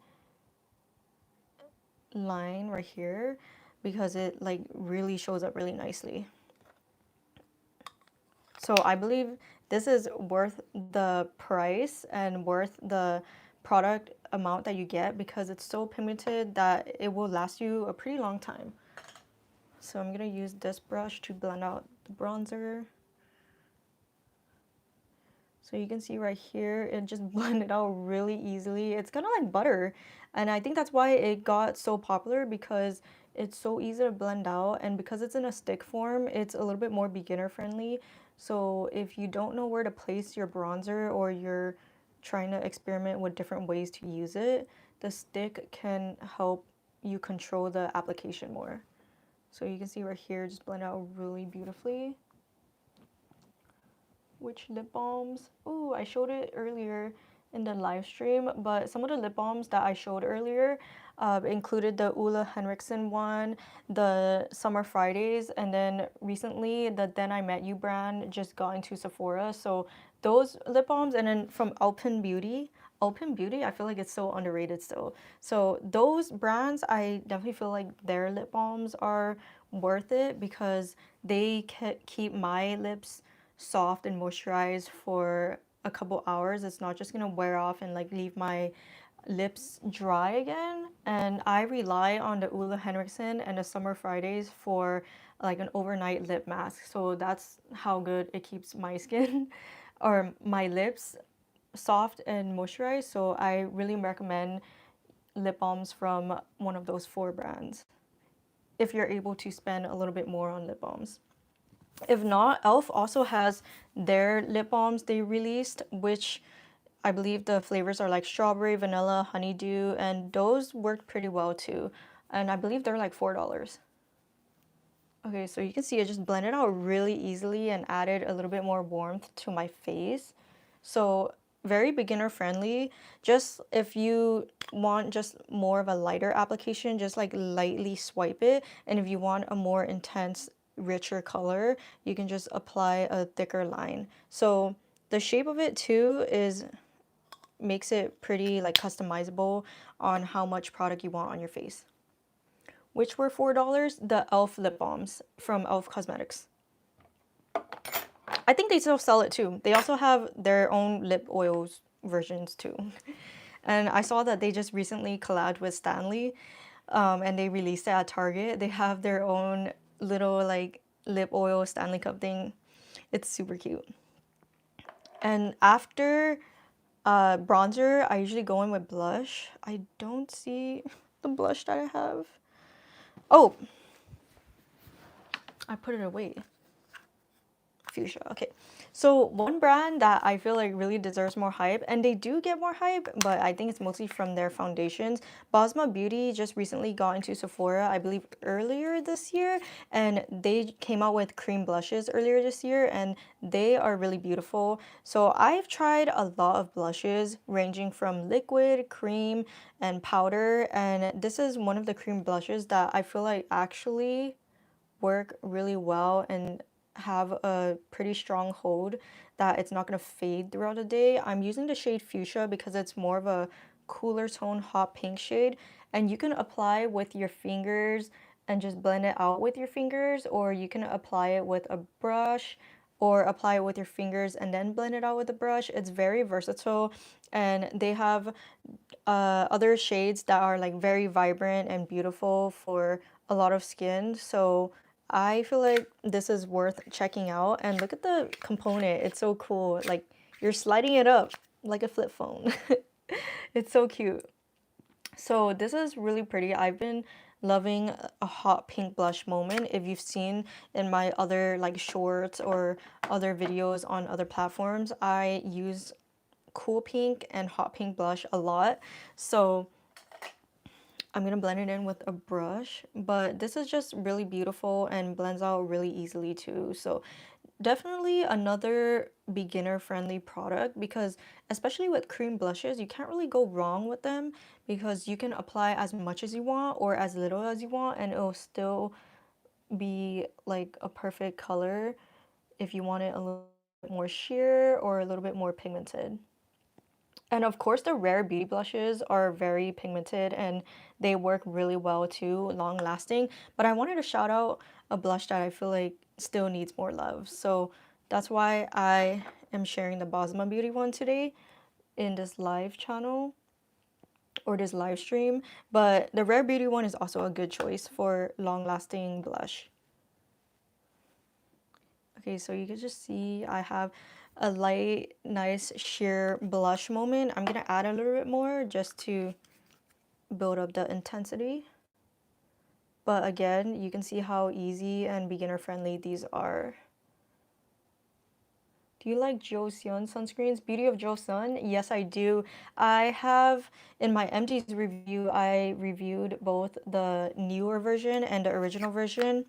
line right here because it like really shows up really nicely. So I believe this is worth the price and worth the product amount that you get because it's so pigmented that it will last you a pretty long time. So I'm gonna use this brush to blend out the bronzer. So you can see right here, it just blended out really easily. It's kind of like butter. And I think that's why it got so popular because it's so easy to blend out. And because it's in a stick form, it's a little bit more beginner friendly. So if you don't know where to place your bronzer or you're trying to experiment with different ways to use it, the stick can help you control the application more. So you can see right here, just blend out really beautifully. Which lip balms? Ooh, I showed it earlier in the live stream, but some of the lip balms that I showed earlier included the Ulla Henriksen one, the Summer Fridays, and then recently the Then I Met You brand just got into Sephora. So those lip balms, and then from Alpen Beauty. Alpen Beauty, I feel like it's so underrated still. So those brands, I definitely feel like their lip balms are worth it because they keep my lips soft and moisturized for a couple hours. It's not just gonna wear off and like leave my lips dry again. And I rely on the Ulla Henriksen and the Summer Fridays for like an overnight lip mask. So that's how good it keeps my skin or my lips soft and moisturized. So I really recommend lip balms from one of those four brands if you're able to spend a little bit more on lip balms. If not, e.l.f. also has their lip balms they released, which I believe the flavors are like strawberry, vanilla, honeydew, and those worked pretty well too. And I believe they're like $4. Okay, so you can see it just blended out really easily and added a little bit more warmth to my face. So very beginner friendly. Just if you want just more of a lighter application, just like lightly swipe it. And if you want a more intense, richer color, you can just apply a thicker line. So the shape of it too is makes it pretty like customizable on how much product you want on your face. Which were $4? The e.l.f. lip balms from e.l.f. Cosmetics. I think they still sell it too. They also have their own lip oils versions too. And I saw that they just recently collabed with Stanley, and they released it at Target. They have their own little like lip oil Stanley Cup thing. It's super cute. And after bronzer, I usually go in with blush. I don't see the blush that I have. Oh, I put it away. Fuchsia. Okay. So one brand that I feel like really deserves more hype, and they do get more hype, but I think it's mostly from their foundations. Bosma Beauty just recently got into Sephora, I believe earlier this year, and they came out with cream blushes earlier this year, and they are really beautiful. So I've tried a lot of blushes ranging from liquid, cream, and powder, and this is one of the cream blushes that I feel like actually work really well and have a pretty strong hold that it's not going to fade throughout the day. I'm using the shade Fuchsia because it's more of a cooler tone hot pink shade, and you can apply with your fingers and just blend it out with your fingers, or you can apply it with a brush or apply it with your fingers and then blend it out with a brush. It's very versatile, and they have other shades that are like very vibrant and beautiful for a lot of skin. So I feel like this is worth checking out. And look at the component. It's so cool. Like you're sliding it up like a flip phone. It's so cute. So this is really pretty. I've been loving a hot pink blush moment. If you've seen in my other like shorts or other videos on other platforms, I use cool pink and hot pink blush a lot. So I'm gonna blend it in with a brush, but this is just really beautiful and blends out really easily too. So definitely another beginner friendly product, because especially with cream blushes, you can't really go wrong with them because you can apply as much as you want or as little as you want and it'll still be like a perfect color if you want it a little bit more sheer or a little bit more pigmented. And of course, the Rare Beauty blushes are very pigmented and they work really well too, long lasting. But I wanted to shout out a blush that I feel like still needs more love. So that's why I am sharing the Bosma Beauty one today in this live channel or this live stream. But the Rare Beauty one is also a good choice for long lasting blush. Okay, so you can just see I have a light, nice sheer blush moment. I'm gonna add a little bit more just to build up the intensity. But again, you can see how easy and beginner friendly these are. Do you like Joseon sunscreens? Beauty of Joseon? Yes, I do. I have, in my MG's review, I reviewed both the newer version and the original version.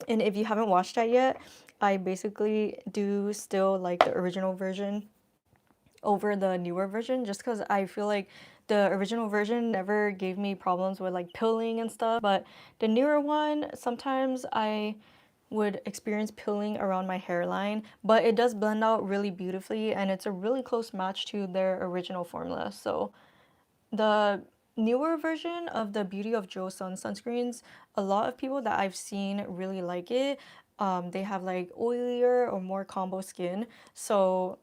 And if you haven't watched that yet, I basically do still like the original version over the newer version just because I feel like the original version never gave me problems with like pilling and stuff, but the newer one, sometimes I would experience pilling around my hairline, but it does blend out really beautifully and it's a really close match to their original formula. So the newer version of the Beauty of Joseon sunscreens, a lot of people that I've seen really like it. They have like oilier or more combo skin. So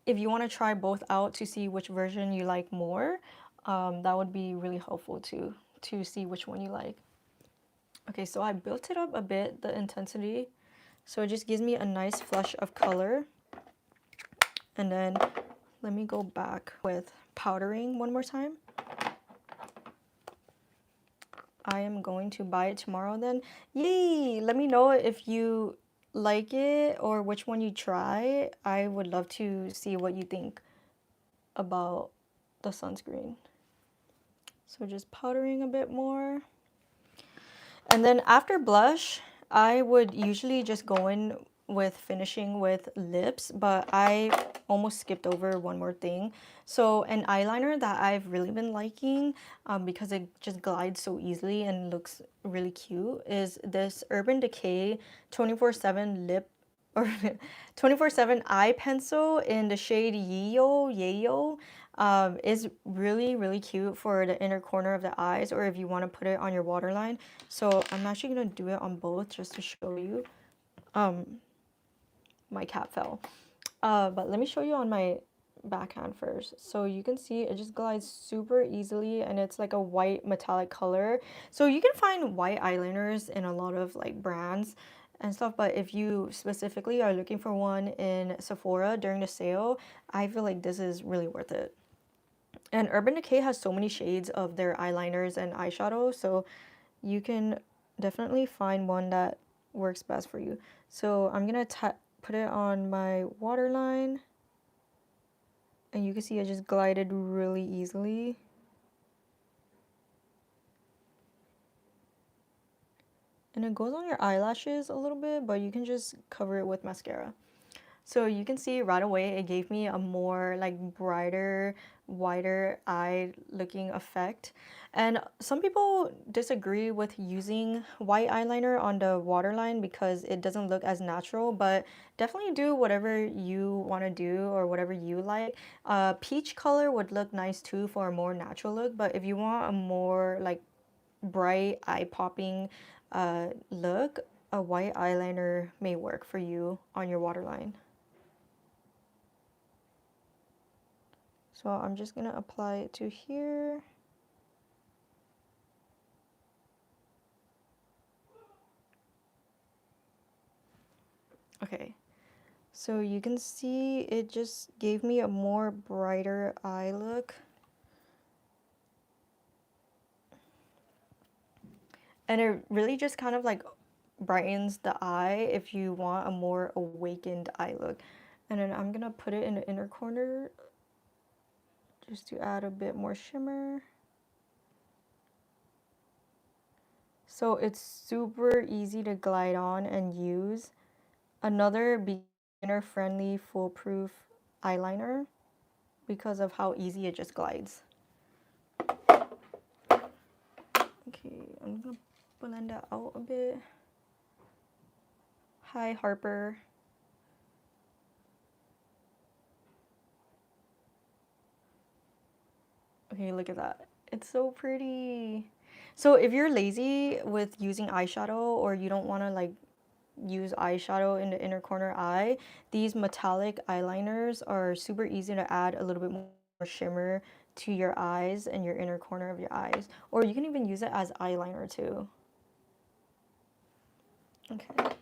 if you want to try both out to see which version you like more, that would be really helpful to see which one you like. Okay, so I built it up a bit, the intensity. So it just gives me a nice flush of color. And then let me go back with powdering one more time. I am going to buy it tomorrow then. Yay! Let me know if you like it or which one you try. I would love to see what you think about the sunscreen. So just powdering a bit more. And then after blush, I would usually just go in with finishing with lips, but I almost skipped over one more thing. So an eyeliner that I've really been liking because it just glides so easily and looks really cute is this Urban Decay 24/7 lip or 24/7 eye pencil in the shade Yayo. Is really cute for the inner corner of the eyes or if you want to put it on your waterline. So I'm actually going to do it on both just to show you. My cat fell. But let me show you on my backhand first. So you can see it just glides super easily and it's like a white metallic color. So you can find white eyeliners in a lot of like brands and stuff, but if you specifically are looking for one in Sephora during the sale, I feel like this is really worth it. And Urban Decay has so many shades of their eyeliners and eyeshadow, so you can definitely find one that works best for you. So I'm gonna put it on my waterline, and you can see it just glided really easily. And it goes on your eyelashes a little bit, but you can just cover it with mascara. So you can see right away it gave me a more like brighter, wider eye looking effect. And some people disagree with using white eyeliner on the waterline because it doesn't look as natural, but definitely do whatever you want to do or whatever you like. Peach color would look nice too for a more natural look, but if you want a more like bright eye popping look, a white eyeliner may work for you on your waterline. So I'm just gonna apply it to here. Okay, so you can see it just gave me a more brighter eye look. And it really just kind of like brightens the eye if you want a more awakened eye look. And then I'm gonna put it in the inner corner just to add a bit more shimmer. So it's super easy to glide on and use. Another beginner friendly foolproof eyeliner because of how easy it just glides. Okay, I'm gonna blend that out a bit. Hi, Harper. Okay, look at that. It's so pretty. So if you're lazy with using eyeshadow or you don't want to like use eyeshadow in the inner corner eye, these metallic eyeliners are super easy to add a little bit more shimmer to your eyes and your inner corner of your eyes. Or you can even use it as eyeliner too. Okay.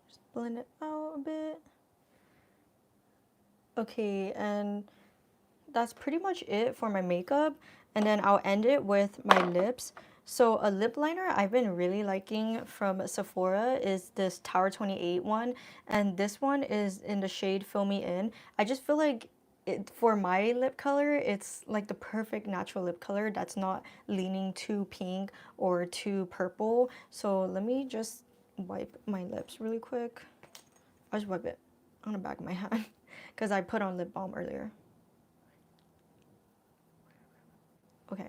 Just blend it out a bit. Okay, and that's pretty much it for my makeup. And then I'll end it with my lips. So a lip liner I've been really liking from Sephora is this Tower 28 one. And this one is in the shade Fill Me In. I just feel like for my lip color, it's like the perfect natural lip color that's not leaning too pink or too purple. So let me just wipe my lips really quick. I'll just wipe it on the back of my hand because I put on lip balm earlier. Okay.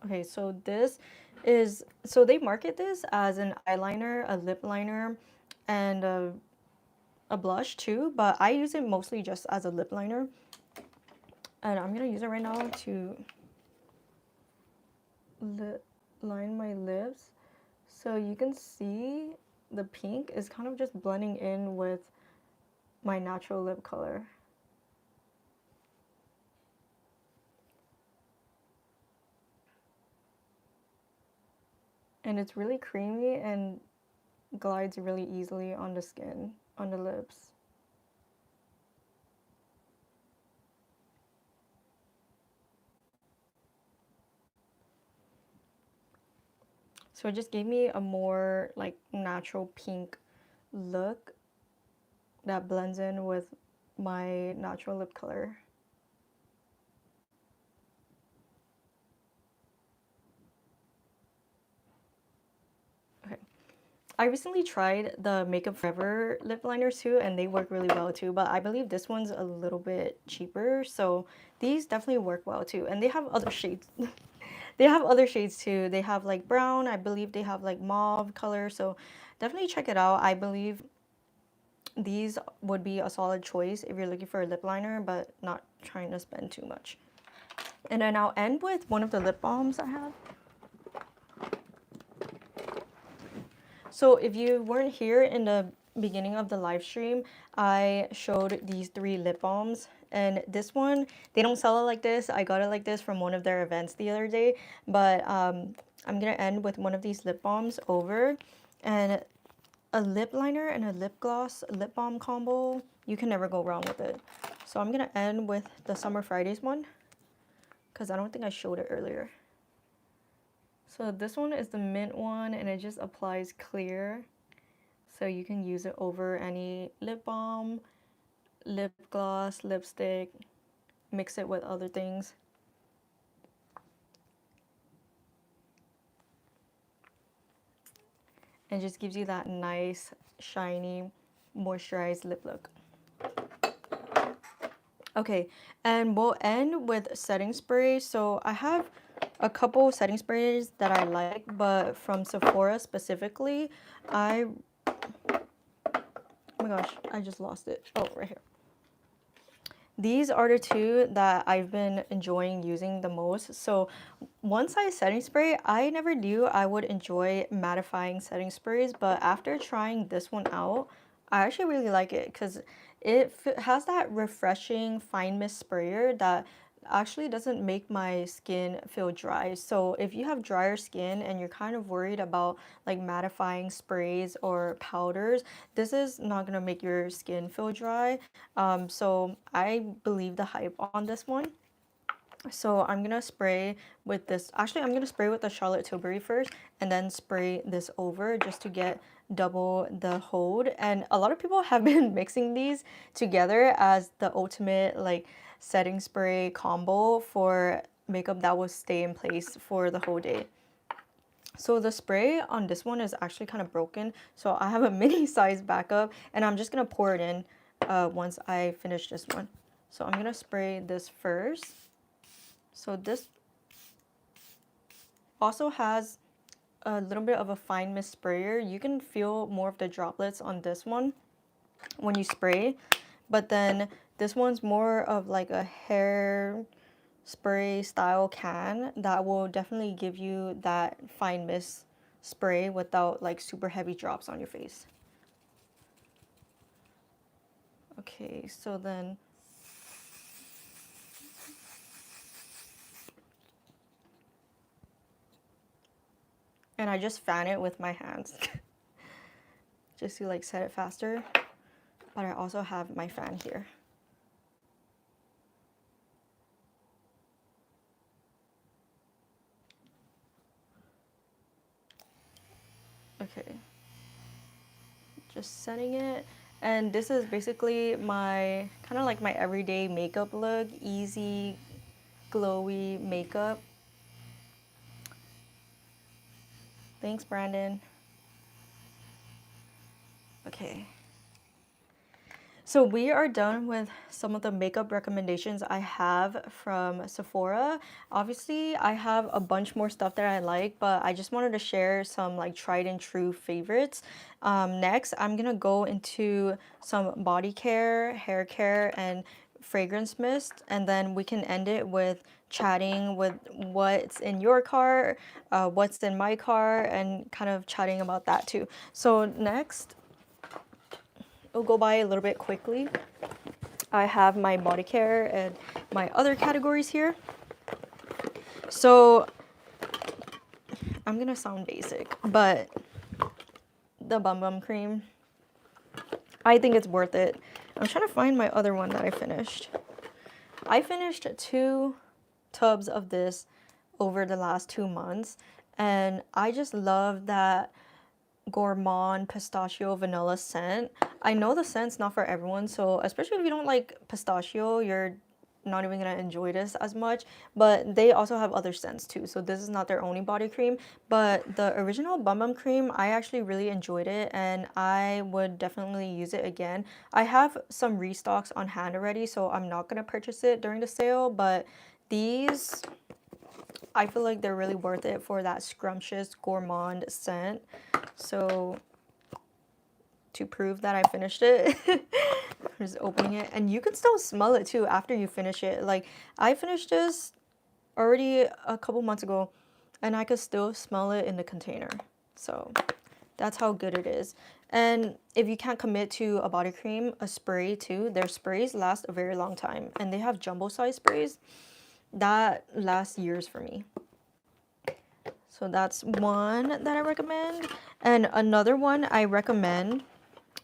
Okay, so this is, so they market this as an eyeliner, a lip liner, and a blush too, but I use it mostly just as a lip liner. And I'm gonna use it right now to line my lips. So you can see the pink is kind of just blending in with my natural lip color. And it's really creamy and glides really easily on the skin, on the lips. So it just gave me a more like natural pink look that blends in with my natural lip color. Okay. I recently tried the Makeup Forever lip liners too, and they work really well too, but I believe this one's a little bit cheaper, so these definitely work well too. And they have other shades. They have other shades too. They have like brown, I believe they have like mauve color, so definitely check it out. I believe these would be a solid choice if you're looking for a lip liner but not trying to spend too much. And then I'll end with one of the lip balms I have. So if you weren't here in the beginning of the live stream, I showed these 3 lip balms. And this one, they don't sell it like this. I got it like this from one of their events the other day. But I'm going to end with one of these lip balms over. And a lip liner and a lip gloss lip balm combo, you can never go wrong with it. So I'm going to end with the Summer Fridays one, because I don't think I showed it earlier. So this one is the mint one, and it just applies clear. So you can use it over any lip balm, lip gloss, lipstick, mix it with other things. And just gives you that nice, shiny, moisturized lip look. Okay, and we'll end with setting spray. So I have a couple setting sprays that I like, but from Sephora specifically, oh my gosh, I just lost it. Oh, right here. These are the two that I've been enjoying using the most. So one size setting spray, I never knew I would enjoy mattifying setting sprays, but after trying this one out, I actually really like it because it has that refreshing fine mist sprayer that actually doesn't make my skin feel dry. So if you have drier skin and you're kind of worried about like mattifying sprays or powders, this is not gonna make your skin feel dry. So I believe the hype on this one. So I'm gonna spray with this. Actually, I'm gonna spray with the Charlotte Tilbury first and then spray this over just to get double the hold. And a lot of people have been mixing these together as the ultimate like setting spray combo for makeup that will stay in place for the whole day. So the spray on this one is actually kind of broken. So I have a mini size backup and I'm just gonna pour it in once I finish this one. So I'm gonna spray this first. So this also has a little bit of a fine mist sprayer. You can feel more of the droplets on this one when you spray, but then this one's more of like a hair spray style can that will definitely give you that fine mist spray without like super heavy drops on your face. Okay, so then and I just fan it with my hands just to like set it faster, but I also have my fan here. Okay, just setting it. And this is basically my kind of like my everyday makeup look, easy glowy makeup. Thanks, Brandon. Okay, so we are done with some of the makeup recommendations I have from Sephora. Obviously, I have a bunch more stuff that I like, but I just wanted to share some like tried and true favorites. Next, I'm gonna go into some body care, hair care, and fragrance mist, and then we can end it with chatting with what's in your car, what's in my car, and kind of chatting about that too. So next, it'll go by a little bit quickly. I have my Bodycare and my other categories here. So I'm gonna sound basic, but the Bum Bum Cream, I think it's worth it. I'm trying to find my other one that I finished. I finished 2 tubs of this over the last 2 months, and I just love that gourmand pistachio vanilla scent. I know the scent's not for everyone, so especially if you don't like pistachio, you're not even gonna enjoy this as much, but they also have other scents too, so this is not their only body cream. But the original Bum Bum Cream, I actually really enjoyed it and I would definitely use it again. I have some restocks on hand already, so I'm not gonna purchase it during the sale, but these, I feel like they're really worth it for that scrumptious gourmand scent. So to prove that I finished it, I'm just opening it, and you can still smell it too after you finish it. Like I finished this already a couple months ago and I could still smell it in the container. So that's how good it is. And if you can't commit to a body cream, a spray too, their sprays last a very long time, and they have jumbo size sprays that last years for me. So that's one that I recommend. And another one I recommend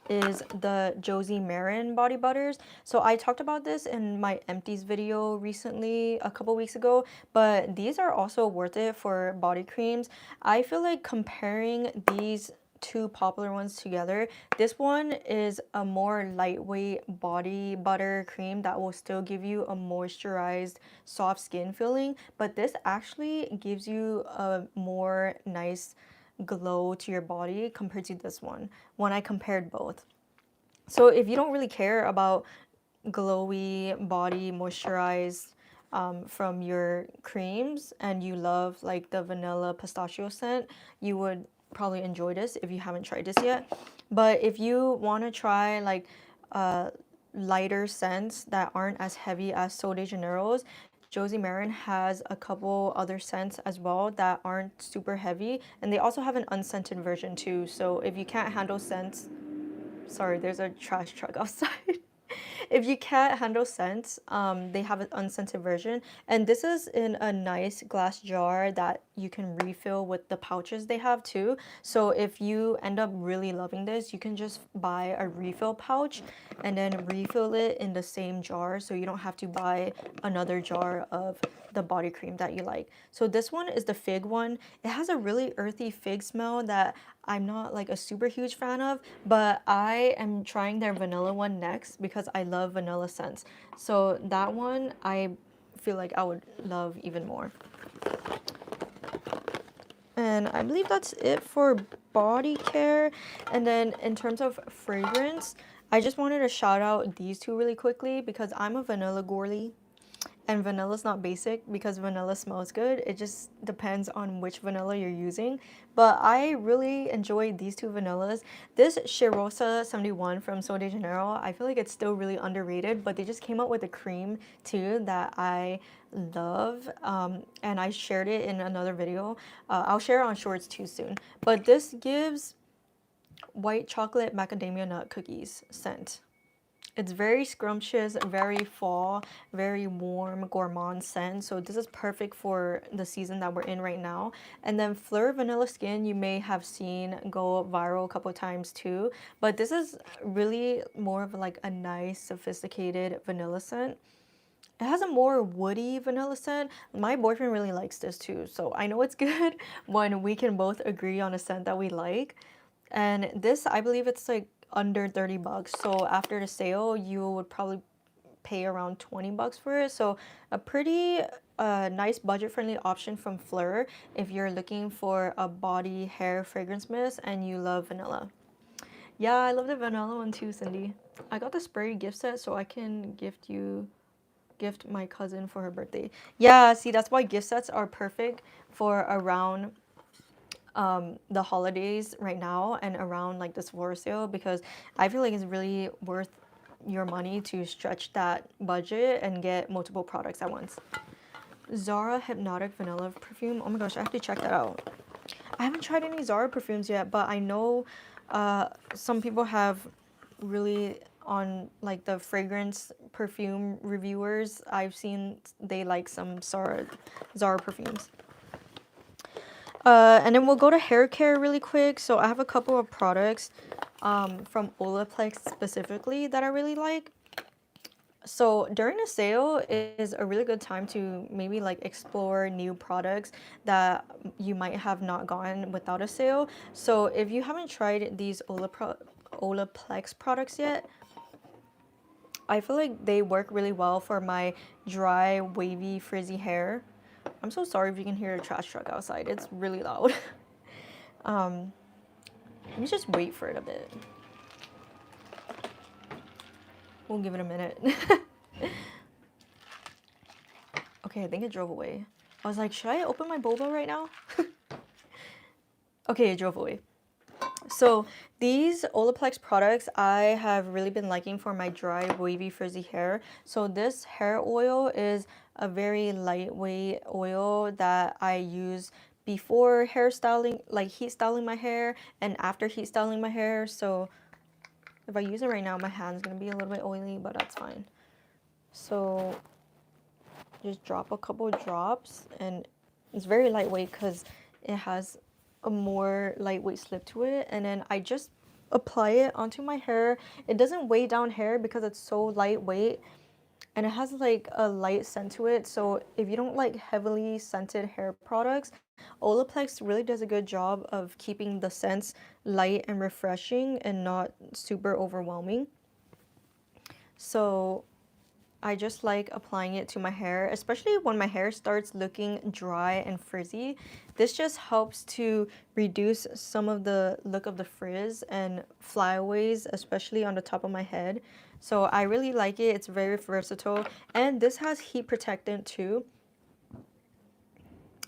is the Josie Marin body butters. So I talked about this in my empties video recently, a couple weeks ago, but these are also worth it for body creams. I feel like comparing these 2 popular ones together, this one is a more lightweight body butter cream that will still give you a moisturized soft skin feeling, but this actually gives you a more nice glow to your body compared to this one when I compared both. So if you don't really care about glowy body moisturized from your creams and you love like the vanilla pistachio scent, you would probably enjoy this if you haven't tried this yet. But if you want to try like lighter scents that aren't as heavy as Sol de Janeiro's, Josie Maran has a couple other scents as well that aren't super heavy, and they also have an unscented version too. So if you can't handle scents, sorry, there's a trash truck outside. If you can't handle scents, they have an unscented version. And this is in a nice glass jar that you can refill with the pouches they have too. So if you end up really loving this, you can just buy a refill pouch and then refill it in the same jar, so you don't have to buy another jar of the body cream that you like. So this one is the fig one. It has a really earthy fig smell that I'm not like a super huge fan of, but I am trying their vanilla one next because I love vanilla scents. So that one I feel like I would love even more. And I believe that's it for body care. And then in terms of fragrance, I just wanted to shout out these two really quickly because I'm a vanilla girly. And vanilla's not basic because vanilla smells good. It just depends on which vanilla you're using. But I really enjoyed these two vanillas. This Cheirosa 71 from Sol de Janeiro, I feel like it's still really underrated, but they just came out with a cream too that I love. And I shared it in another video. I'll share it on shorts too soon. But this gives white chocolate macadamia nut cookies scent. It's very scrumptious, very fall, very warm, gourmand scent. So this is perfect for the season that we're in right now. And then Fleur Vanilla Skin, you may have seen go viral a couple of times too. But this is really more of like a nice, sophisticated vanilla scent. It has a more woody vanilla scent. My boyfriend really likes this too. So I know it's good when we can both agree on a scent that we like. And this, I believe it's like under 30 bucks. So after the sale, you would probably pay around 20 bucks for it. So a pretty nice budget-friendly option from Fleur if you're looking for a body hair fragrance mist and you love vanilla. Yeah, I love the vanilla one too, Cindy. I got the spray gift set so I can gift my cousin for her birthday. Yeah, see, that's why gift sets are perfect for around the holidays right now and around like this Sephora sale, because I feel like it's really worth your money to stretch that budget and get multiple products at once. Zara Hypnotic Vanilla Perfume. Oh my gosh, I have to check that out. I haven't tried any Zara perfumes yet, but I know some people have really on like the fragrance perfume reviewers. I've seen they like some Zara perfumes. And then we'll go to hair care really quick. So I have a couple of products from Olaplex specifically that I really like. So during the sale is a really good time to maybe like explore new products that you might have not gotten without a sale. So if you haven't tried these Olaplex products yet, I feel like they work really well for my dry, wavy, frizzy hair. I'm so sorry if you can hear a trash truck outside. It's really loud. Let me just wait for it a bit. We'll give it a minute. Okay, I think it drove away. I was like, should I open my boba right now? Okay, it drove away. So these Olaplex products I have really been liking for my dry, wavy, frizzy hair. So this hair oil is a very lightweight oil that I use before hairstyling, like heat styling my hair, and after heat styling my hair. So if I use it right now, my hand's gonna be a little bit oily, but that's fine. So just drop a couple drops, and it's very lightweight because it has a more lightweight slip to it. And then I just apply it onto my hair. It doesn't weigh down hair because it's so lightweight, and it has like a light scent to it. So if you don't like heavily scented hair products, Olaplex really does a good job of keeping the scents light and refreshing and not super overwhelming. So I just like applying it to my hair, especially when my hair starts looking dry and frizzy. This just helps to reduce some of the look of the frizz and flyaways, especially on the top of my head. So I really like it. It's very versatile. And this has heat protectant too.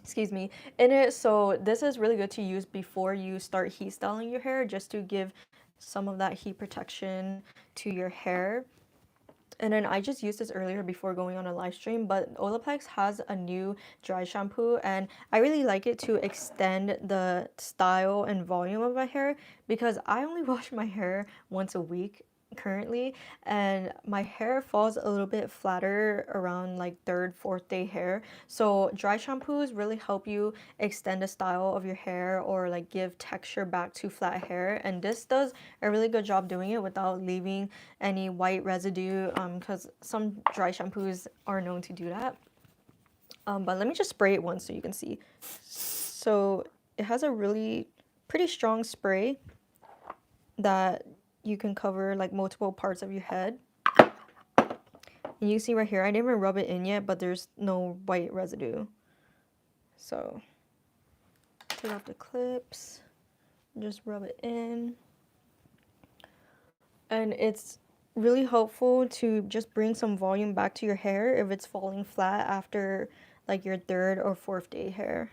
Excuse me, in it. So this is really good to use before you start heat styling your hair, just to give some of that heat protection to your hair. And then I just used this earlier before going on a live stream, but Olaplex has a new dry shampoo and I really like it to extend the style and volume of my hair because I only wash my hair once a week currently, and my hair falls a little bit flatter around like third, fourth day hair. So dry shampoos really help you extend the style of your hair or like give texture back to flat hair, and this does a really good job doing it without leaving any white residue, because some dry shampoos are known to do that. But let me just spray it once so you can see. So it has a really pretty strong spray that you can cover like multiple parts of your head. And you see right here, I didn't even rub it in yet, but there's no white residue. So take off the clips, just rub it in. And it's really helpful to just bring some volume back to your hair if it's falling flat after like your third or fourth day hair.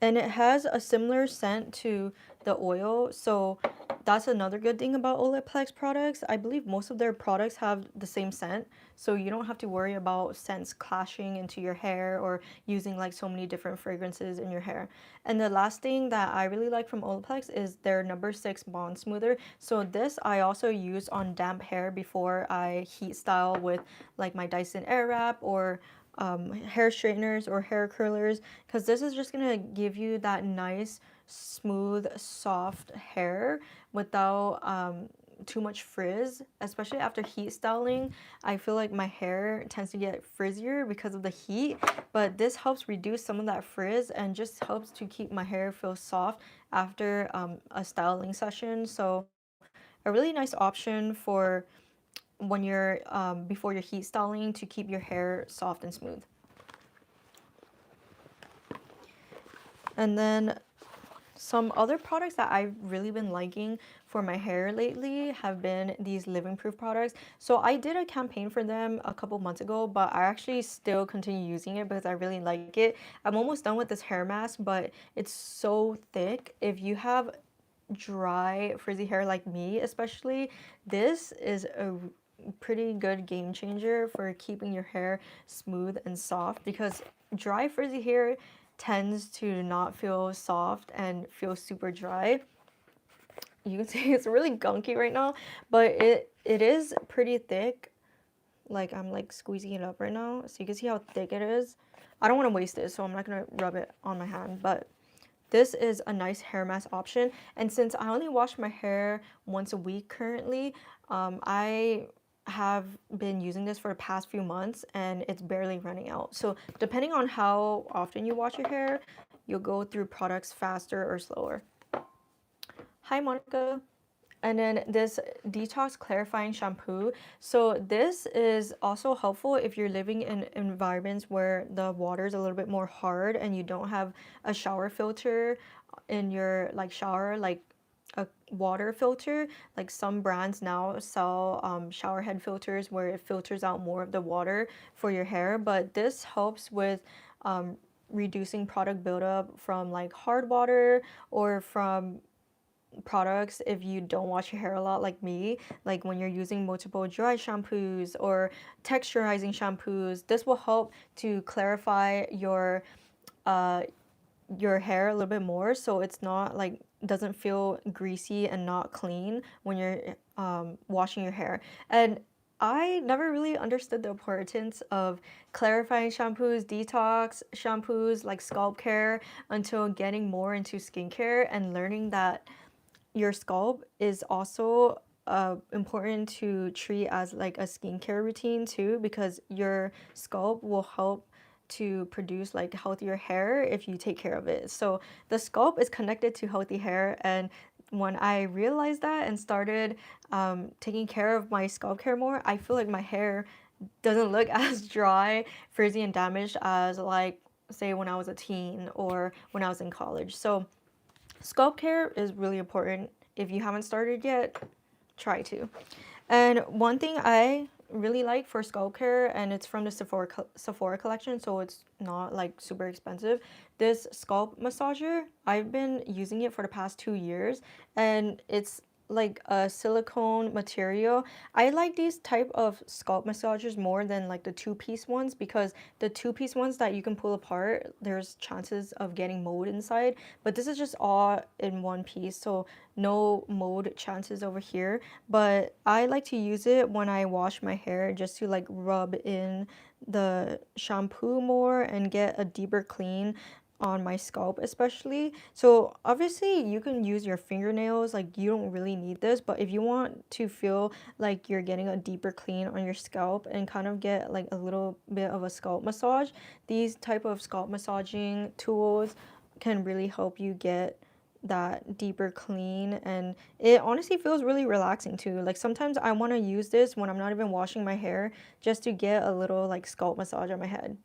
And it has a similar scent to the oil, so that's another good thing about Olaplex products. I believe most of their products have the same scent, so you don't have to worry about scents clashing into your hair or using like so many different fragrances in your hair. And the last thing that I really like from Olaplex is their number 6 bond smoother. So this I also use on damp hair before I heat style with like my Dyson Airwrap or hair straighteners or hair curlers, because this is just gonna give you that nice smooth soft hair without too much frizz. Especially after heat styling, I feel like my hair tends to get frizzier because of the heat, but this helps reduce some of that frizz and just helps to keep my hair feel soft after a styling session. So a really nice option for when you're before your heat styling to keep your hair soft and smooth. And then some other products that I've really been liking for my hair lately have been these living proof products. So I did a campaign for them a couple months ago, but I actually still continue using it because I really like it. I'm almost done with this hair mask, but it's so thick. If you have dry frizzy hair like me especially, this is a pretty good game changer for keeping your hair smooth and soft, because dry frizzy hair tends to not feel soft and feel super dry. You can see it's really gunky right now, but it is pretty thick. Like I'm like squeezing it up right now so you can see how thick it is. I don't want to waste it, so I'm not gonna rub it on my hand, but this is a nice hair mask option. And since I only wash my hair once a week currently, I have been using this for the past few months and it's barely running out. So depending on how often you wash your hair, you'll go through products faster or slower. Hi, Monica. And then this detox clarifying shampoo. So this is also helpful if you're living in environments where the water is a little bit more hard and you don't have a shower filter in your like shower, like a water filter. Like some brands now sell shower head filters where it filters out more of the water for your hair, but this helps with reducing product buildup from like hard water or from products if you don't wash your hair a lot like me, like when you're using multiple dry shampoos or texturizing shampoos. This will help to clarify uh your hair a little bit more, so it's not like doesn't feel greasy and not clean when you're washing your hair. And I never really understood the importance of clarifying shampoos, detox shampoos like scalp care, until getting more into skincare and learning that your scalp is also important to treat as like a skincare routine too, because your scalp will help to produce like healthier hair if you take care of it. So the scalp is connected to healthy hair, and when I realized that and started taking care of my scalp care more, I feel like my hair doesn't look as dry, frizzy, and damaged as like say when I was a teen or when I was in college. So scalp care is really important. If you haven't started yet, try to. And one thing I really like for scalp care, and it's from the Sephora collection, so it's not like super expensive. This scalp massager, I've been using it for the past 2 years, and it's like a silicone material. I like these type of scalp massagers more than like the two-piece ones, because the two-piece ones that you can pull apart, there's chances of getting mold inside, but this is just all in one piece, so no mold chances over here. But I like to use it when I wash my hair, just to like rub in the shampoo more and get a deeper clean on my scalp especially. So obviously you can use your fingernails, like you don't really need this, but if you want to feel like you're getting a deeper clean on your scalp and kind of get like a little bit of a scalp massage, these type of scalp massaging tools can really help you get that deeper clean, and it honestly feels really relaxing too. Like sometimes I want to use this when I'm not even washing my hair, just to get a little like scalp massage on my head.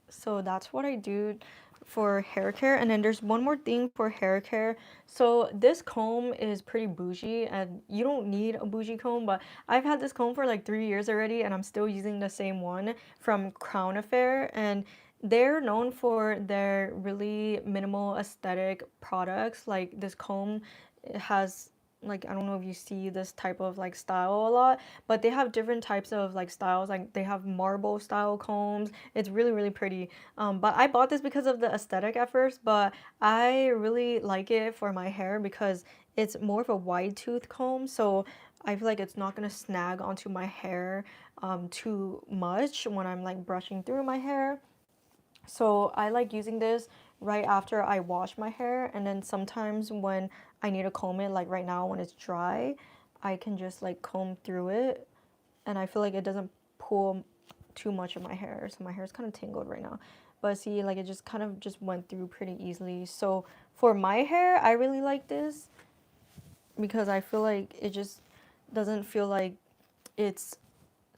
So that's what I do for hair care. And then there's one more thing for hair care. So this comb is pretty bougie, and you don't need a bougie comb, but I've had this comb for like 3 years already and I'm still using the same one from Crown Affair, and they're known for their really minimal aesthetic products. Like this comb, it has, like, I don't know if you see this type of like style a lot, but they have different types of like styles. Like they have marble style combs. It's really, really pretty. But I bought this because of the aesthetic at first, but I really like it for my hair because it's more of a wide tooth comb. So I feel like it's not gonna snag onto my hair too much when I'm like brushing through my hair. So I like using this right after I wash my hair, and then sometimes when I need to comb it, like right now when it's dry, I can just like comb through it, and I feel like it doesn't pull too much of my hair. So my hair is kind of tangled right now. But see, like it just kind of just went through pretty easily. So for my hair, I really like this because I feel like it just doesn't feel like it's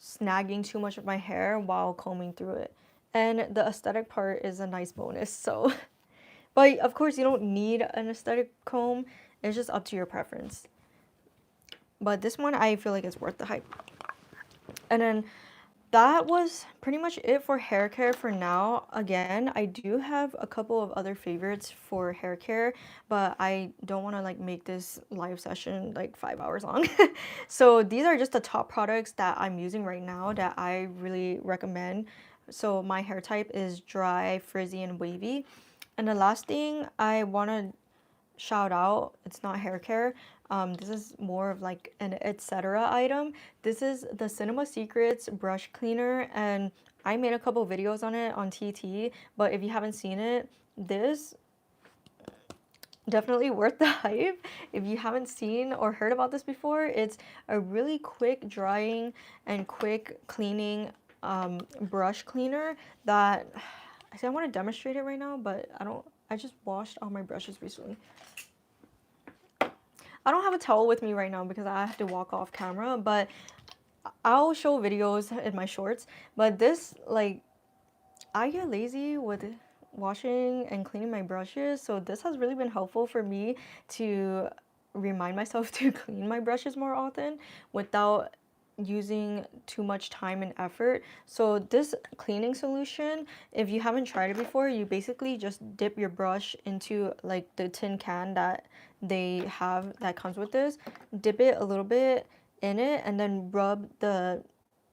snagging too much of my hair while combing through it. And the aesthetic part is a nice bonus. So, but of course, you don't need an aesthetic comb, it's just up to your preference. But this one, I feel like it's worth the hype. And then that was pretty much it for hair care for now. Again, I do have a couple of other favorites for hair care, but I don't want to like make this live session like 5 hours long. So these are just the top products that I'm using right now that I really recommend. So my hair type is dry, frizzy, and wavy. And the last thing I want to shout out, it's not hair care. This is more of like an etc. item. This is the Cinema Secrets brush cleaner, and I made a couple videos on it on TT, but if you haven't seen it, this definitely worth the hype. If you haven't seen or heard about this before, it's a really quick drying and quick cleaning brush cleaner that I want to demonstrate it right now, but I just washed all my brushes recently. I don't have a towel with me right now because I have to walk off camera, but I'll show videos in my shorts. But this, like, I get lazy with washing and cleaning my brushes, so this has really been helpful for me to remind myself to clean my brushes more often without using too much time and effort. So this cleaning solution, if you haven't tried it before, you basically just dip your brush into like the tin can that they have that comes with this, dip it a little bit in it, and then rub the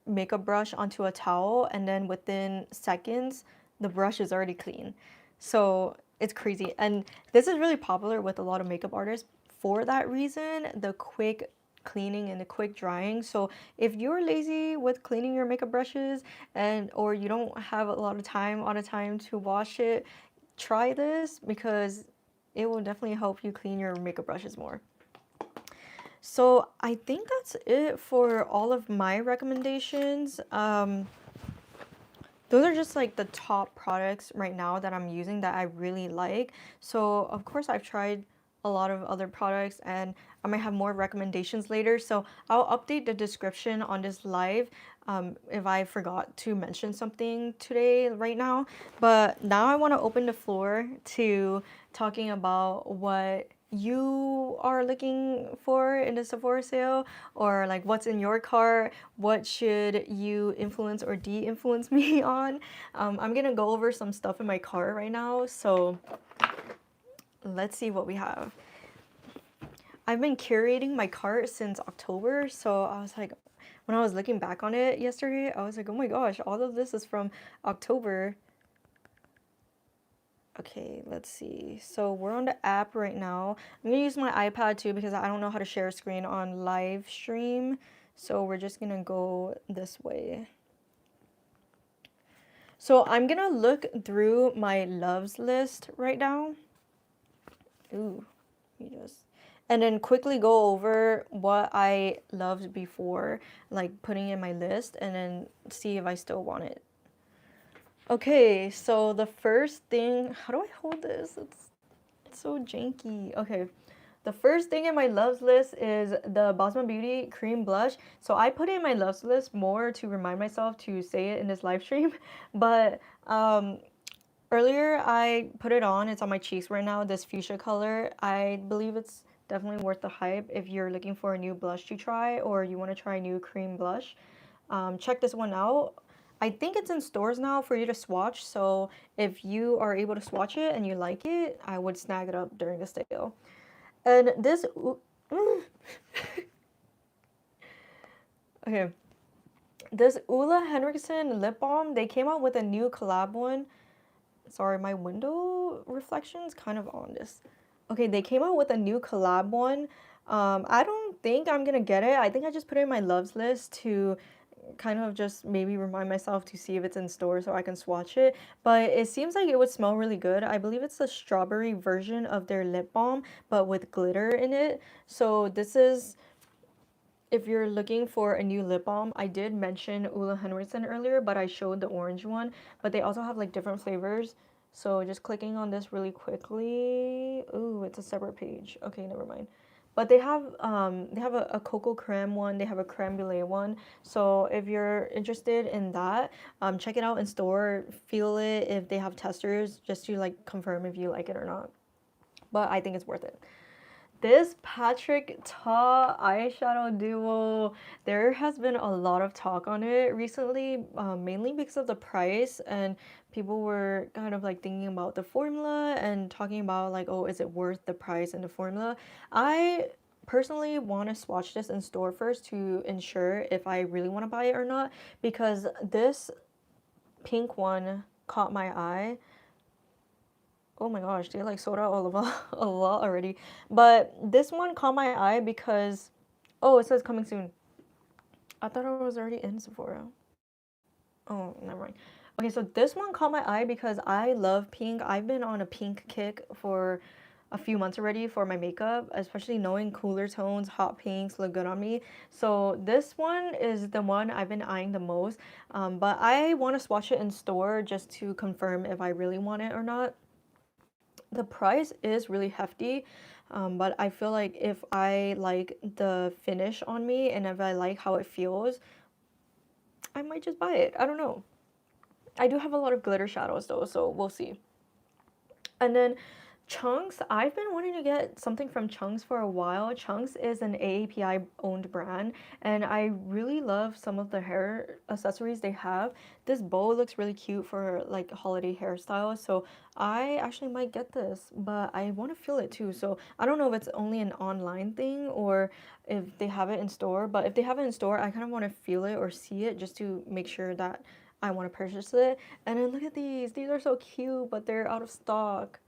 makeup brush onto a towel, and then within seconds the brush is already clean. So it's crazy, and this is really popular with a lot of makeup artists for that reason, the quick cleaning and the quick drying. So if you're lazy with cleaning your makeup brushes, and or you don't have a lot of time on a time to wash it, try this because it will definitely help you clean your makeup brushes more. So I think that's it for all of my recommendations. Those are just like the top products right now that I'm using that I really like. So of course I've tried a lot of other products, and I might have more recommendations later. So I'll update the description on this live if I forgot to mention something today right now. But now I want to open the floor to talking about what you are looking for in the Sephora sale, or like what's in your cart, what should you influence or de-influence me on. I'm gonna go over some stuff in my cart right now, so let's see what we have. I've been curating my cart since October, so I was like, when I was looking back on it yesterday, I was like, oh my gosh, all of this is from October. Okay, let's see. So we're on the app right now. I'm gonna use my iPad too because I don't know how to share a screen on live stream. So we're just gonna go this way. So I'm gonna look through my loves list right now. Ooh, you just and then quickly go over what I loved before, like putting in my list, and then see if I still want it. Okay, so the first thing, how do I hold this? It's so janky. Okay. The first thing in my loves list is the Bosma Beauty cream blush. So I put it in my loves list more to remind myself to say it in this live stream, but earlier I put it on. It's on my cheeks right now, this fuchsia color. I believe it's definitely worth the hype if you're looking for a new blush to try or you want to try a new cream blush. Check this one out. I think it's in stores now for you to swatch. So if you are able to swatch it and you like it, I would snag it up during the sale. And this, okay, this Ulla Henriksen lip balm, they came out with a new collab one. Sorry, my window reflection's kind of on this. Okay, they came out with a new collab one. I don't think I'm gonna get it. I think I just put it in my loves list to kind of just maybe remind myself to see if it's in store so I can swatch it. But it seems like it would smell really good. I believe it's the strawberry version of their lip balm, but with glitter in it. So this is, if you're looking for a new lip balm, I did mention Ulla Henriksen earlier, but I showed the orange one. But they also have like different flavors. So just clicking on this really quickly. Ooh, it's a separate page. Okay, never mind. But they have a cocoa creme one, they have a creme brulee one. So if you're interested in that, check it out in store, feel it if they have testers, just to like confirm if you like it or not. But I think it's worth it. This Patrick Ta eyeshadow duo, there has been a lot of talk on it recently, mainly because of the price, and people were kind of like thinking about the formula and talking about like, oh, is it worth the price and the formula? I personally want to swatch this in store first to ensure if I really want to buy it or not, because this pink one caught my eye. Oh my gosh, they like sold out all of a lot already. But this one caught my eye because, oh, it says coming soon. I thought it was already in Sephora. Oh, never mind. Okay, so this one caught my eye because I love pink. I've been on a pink kick for a few months already for my makeup, especially knowing cooler tones, hot pinks look good on me. So this one is the one I've been eyeing the most. But I want to swatch it in store just to confirm if I really want it or not. The price is really hefty, but I feel like if I like the finish on me and if I like how it feels, I might just buy it. I don't know. I do have a lot of glitter shadows though, so we'll see. And then Chunks, I've been wanting to get something from Chunks for a while. Chunks is an AAPI owned brand, and I really love some of the hair accessories they have. This bow looks really cute for like holiday hairstyles, so I actually might get this, but I want to feel it too. So I don't know if it's only an online thing or if they have it in store, but if they have it in store, I kind of want to feel it or see it just to make sure that I want to purchase it. And then look at these. These are so cute, but they're out of stock.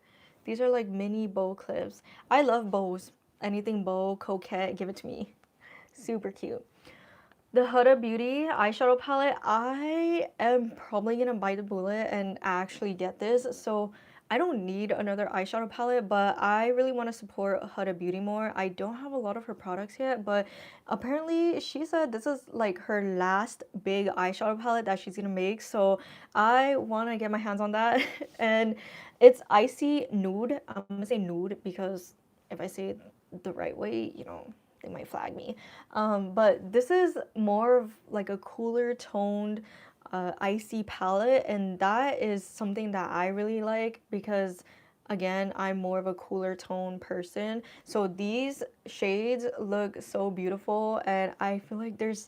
These are like mini bow clips. I love bows. Anything bow, coquette, give it to me. Super cute. The Huda Beauty eyeshadow palette, I am probably gonna bite the bullet and actually get this. So I don't need another eyeshadow palette, but I really want to support Huda Beauty more. I don't have a lot of her products yet, but apparently she said this is like her last big eyeshadow palette that she's gonna make. So I want to get my hands on that. And it's icy nude. I'm gonna say nude because if I say it the right way, you know, they might flag me. But this is more of like a cooler toned icy palette, and that is something that I really like because again, I'm more of a cooler tone person. So these shades look so beautiful, and I feel like there's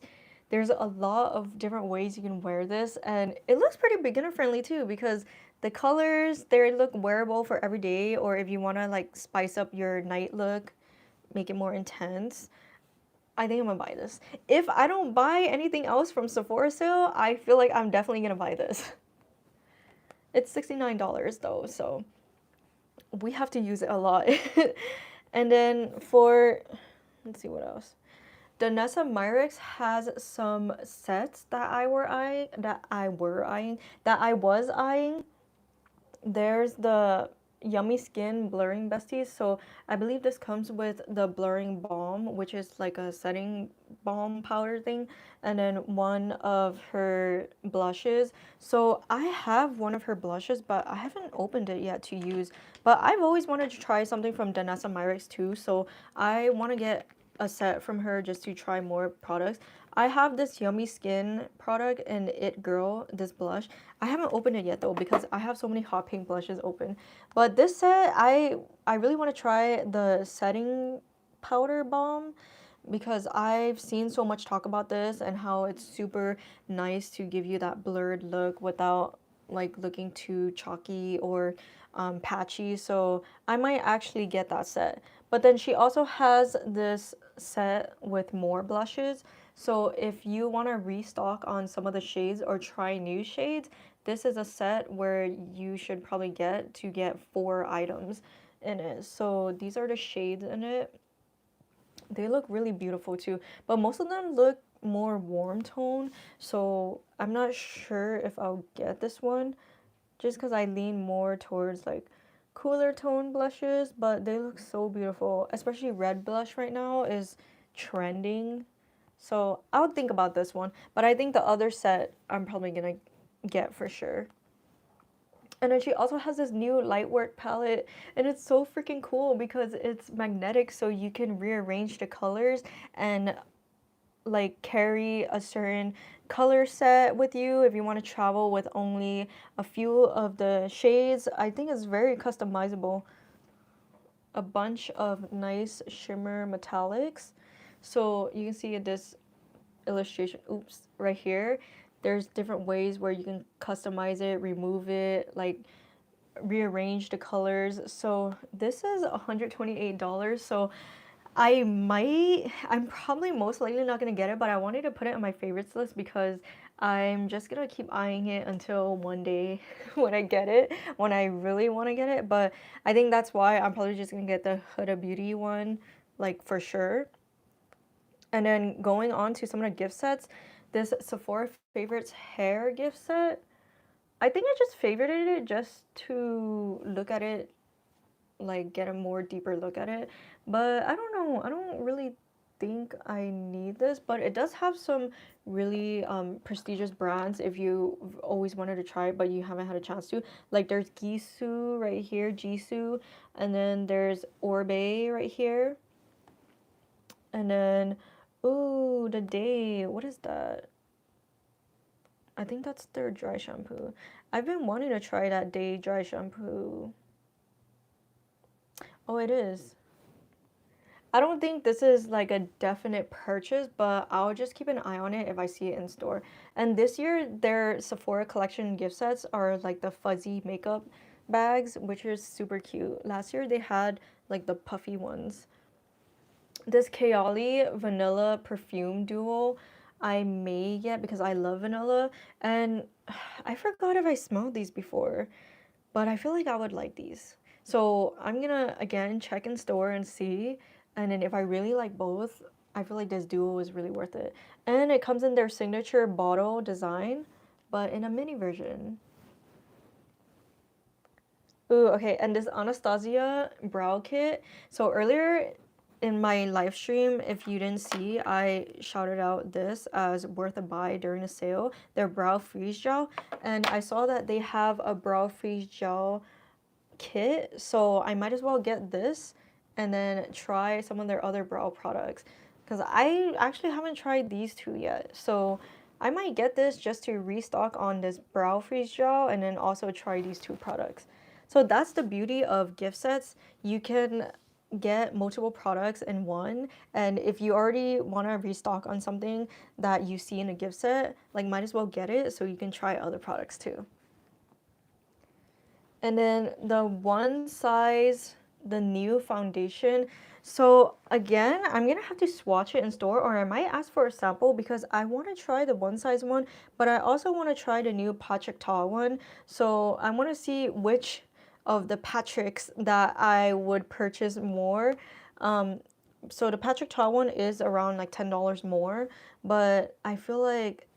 a lot of different ways you can wear this, and it looks pretty beginner friendly too because the colors, they look wearable for every day, or if you want to like spice up your night look, make it more intense. I think I'm gonna buy this. If I don't buy anything else from Sephora sale, I feel like I'm definitely gonna buy this. It's $69 though, so we have to use it a lot. And then for, let's see what else. Danessa Myricks has some sets that I was eyeing. There's the Yummy Skin Blurring Besties. So I believe this comes with the blurring balm, which is like a setting balm powder thing, and then one of her blushes. So I have one of her blushes, but I haven't opened it yet to use. But I've always wanted to try something from Danessa Myricks too, so I want to get a set from her just to try more products. I have this Yummy Skin product and It Girl, this blush. I haven't opened it yet though because I have so many hot pink blushes open. But this set, I really want to try the setting powder balm because I've seen so much talk about this and how it's super nice to give you that blurred look without like looking too chalky or patchy. So I might actually get that set. But then she also has this set with more blushes. So if you want to restock on some of the shades or try new shades, this is a set where you should probably get to get 4 items in it. So these are the shades in it. They look really beautiful too, but most of them look more warm tone. So I'm not sure if I'll get this one just because I lean more towards like cooler tone blushes, but they look so beautiful. Especially red blush right now is trending. So I would think about this one, but I think the other set I'm probably gonna get for sure. And then she also has this new lightwork palette, and it's so freaking cool because it's magnetic, so you can rearrange the colors and like carry a certain color set with you if you want to travel with only a few of the shades. I think it's very customizable. A bunch of nice shimmer metallics. So you can see this illustration, oops, right here. There's different ways where you can customize it, remove it, like rearrange the colors. So this is $128. So I'm probably most likely not gonna get it, but I wanted to put it on my favorites list because I'm just gonna keep eyeing it until one day when I get it, when I really want to get it. But I think that's why I'm probably just gonna get the Huda Beauty one, like for sure. And then going on to some of the gift sets, this Sephora Favorites hair gift set. I think I just favorited it just to look at it, like get a more deeper look at it. But I don't know. I don't really think I need this, but it does have some really prestigious brands if you always wanted to try it but you haven't had a chance to. Like there's Gisou right here, Jisoo, and then there's Orbe right here. And then ooh, the Day. What is that? I think that's their dry shampoo. I've been wanting to try that Day dry shampoo. Oh, it is. I don't think this is like a definite purchase, but I'll just keep an eye on it if I see it in store. And this year, their Sephora collection gift sets are like the fuzzy makeup bags, which is super cute. Last year, they had like the puffy ones. This Kayali vanilla perfume duo I may get because I love vanilla. And I forgot if I smelled these before, but I feel like I would like these. So I'm gonna again check in store and see. And then if I really like both, I feel like this duo is really worth it. And it comes in their signature bottle design, but in a mini version. Ooh, okay, and this Anastasia brow kit. So earlier in my live stream, if you didn't see, I shouted out this as worth a buy during the sale. Their brow freeze gel, and I saw that they have a brow freeze gel kit, so I might as well get this and then try some of their other brow products because I actually haven't tried these two yet. So I might get this just to restock on this brow freeze gel and then also try these two products. So that's the beauty of gift sets. You can get multiple products in one, and if you already want to restock on something that you see in a gift set, like might as well get it so you can try other products too. And then the one size the new foundation. So again, I'm gonna have to swatch it in store, or I might ask for a sample because I want to try the one size one, but I also want to try the new Patrick Ta one. So I want to see which of the Patricks that I would purchase more. Um, so the Patrick Ta one is around like $10 more, but I feel like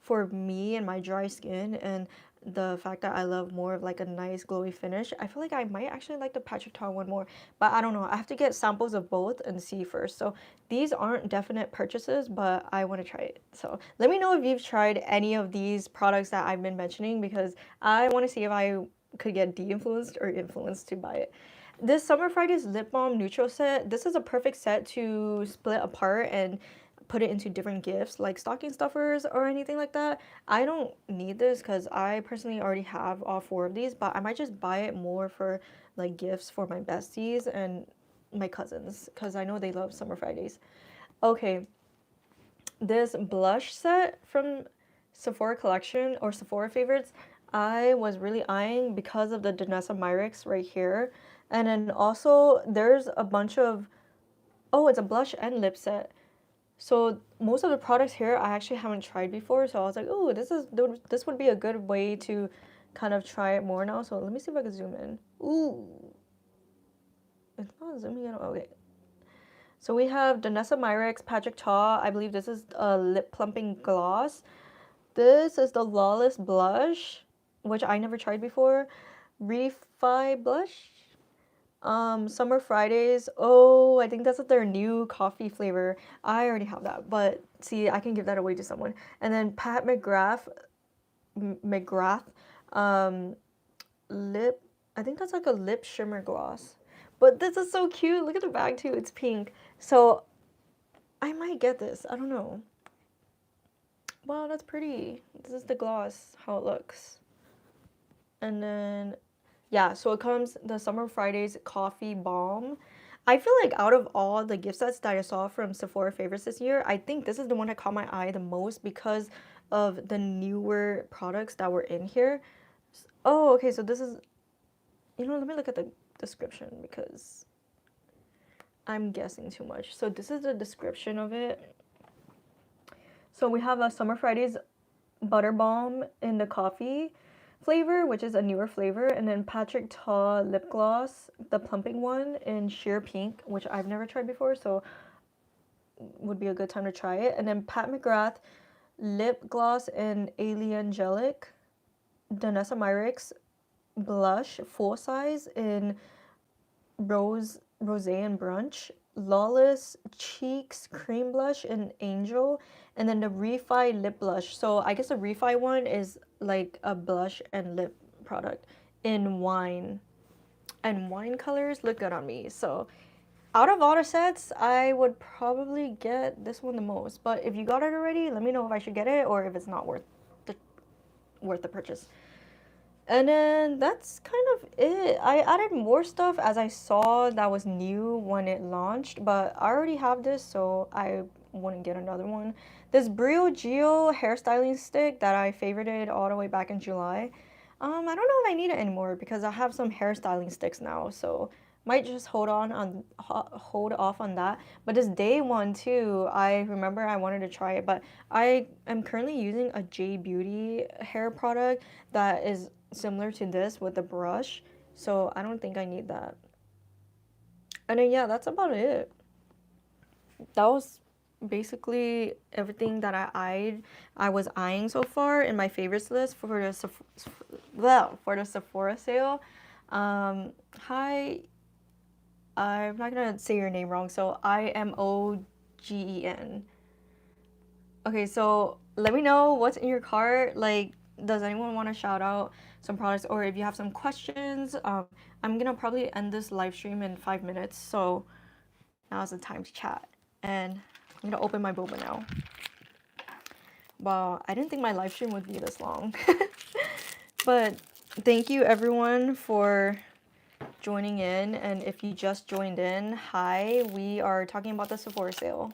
for me and my dry skin and the fact that I love more of like a nice glowy finish, I feel like I might actually like the Patrick Ta one more, but I don't know. I have to get samples of both and see first. So these aren't definite purchases, but I want to try it. So let me know if you've tried any of these products that I've been mentioning because I want to see if I could get de-influenced or influenced to buy it. This Summer Fridays lip balm neutral set, this is a perfect set to split apart and put it into different gifts like stocking stuffers or anything like that. I don't need this because I personally already have all four of these, but I might just buy it more for like gifts for my besties and my cousins because I know they love Summer Fridays. Okay, this blush set from Sephora collection or Sephora favorites, I was really eyeing because of the Danessa Myricks right here. And then also there's a bunch of, oh, it's a blush and lip set. So most of the products here I actually haven't tried before, so I was like, oh, this would be a good way to kind of try it more now. So let me see if I can zoom in. Ooh, it's not zooming in. Okay. So we have Danessa Myricks Patrick Ta. I believe this is a lip plumping gloss. This is the Lawless blush, which I never tried before. Refi blush. Summer Fridays. Oh, I think that's their new coffee flavor. I already have that, but see, I can give that away to someone. And then Pat McGrath, um, lip. I think that's like a lip shimmer gloss. But this is so cute. Look at the bag too. It's pink. So I might get this. I don't know. Wow, that's pretty. This is the gloss, how it looks. And then yeah, so it comes the Summer Fridays Coffee Balm. I feel like out of all the gift sets that I saw from Sephora favorites this year, I think this is the one that caught my eye the most because of the newer products that were in here. Oh, okay, so this is, let me look at the description because I'm guessing too much. So this is the description of it. So we have a Summer Fridays Butter Balm in the coffee flavor, which is a newer flavor, and then Patrick Ta lip gloss, the plumping one in sheer pink, which I've never tried before, so would be a good time to try it. And then Pat McGrath lip gloss in Alien Angelic, Danessa Myricks blush full size in Rose and Brunch, Lawless Cheeks cream blush in Angel, and then the Refi lip blush. So I guess the Refi one is like a blush and lip product in wine. And wine colors look good on me. So out of all the sets, I would probably get this one the most. But if you got it already, let me know if I should get it or if it's not worth the purchase. And then that's kind of it. I added more stuff as I saw that was new when it launched, but I already have this, so I wouldn't get another one. This Brio Geo hairstyling stick that I favorited all the way back in July. I don't know if I need it anymore because I have some hairstyling sticks now, so might just hold off on that. But this day one too, I remember I wanted to try it, but I am currently using a J Beauty hair product that is similar to this with the brush, so I don't think I need that. And then yeah, that's about it. That was basically everything that I was eyeing so far in my favorites list for the Sephora sale. Hi, I'm not gonna say your name wrong, so IMOGEN. Okay, so let me know what's in your cart. Like, does anyone want to shout out some products, or if you have some questions? I'm gonna probably end this live stream in 5 minutes, so now's the time to chat. And I'm gonna open my boba now. Wow, I didn't think my live stream would be this long. But thank you everyone for joining in, and if you just joined in, hi, we are talking about the Sephora sale.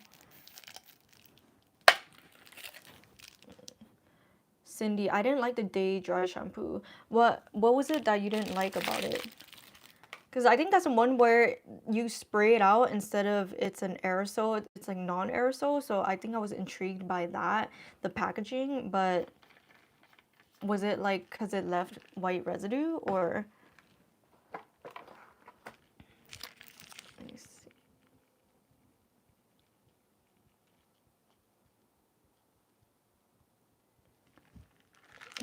Cindy, I didn't like the day dry shampoo. What was it that you didn't like about it? Because I think that's the one where you spray it out instead of it's an aerosol, it's like non-aerosol. So I think I was intrigued by that, the packaging, but was it like because it left white residue or? Let me see.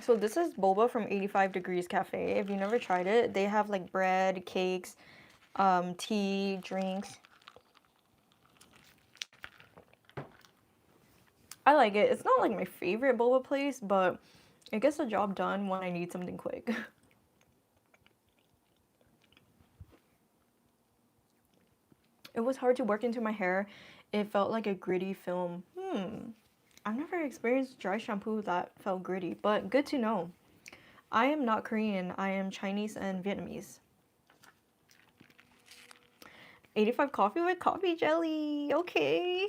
So this is boba from 85 Degrees Cafe. If you never tried it, they have like bread, cakes, tea, drinks. I like it. It's not like my favorite boba place, but it gets the job done when I need something quick. It was hard to work into my hair. It felt like a gritty film. I've never experienced dry shampoo that felt gritty, but good to know. I am not Korean. I am Chinese and Vietnamese. 85 coffee with coffee jelly. Okay.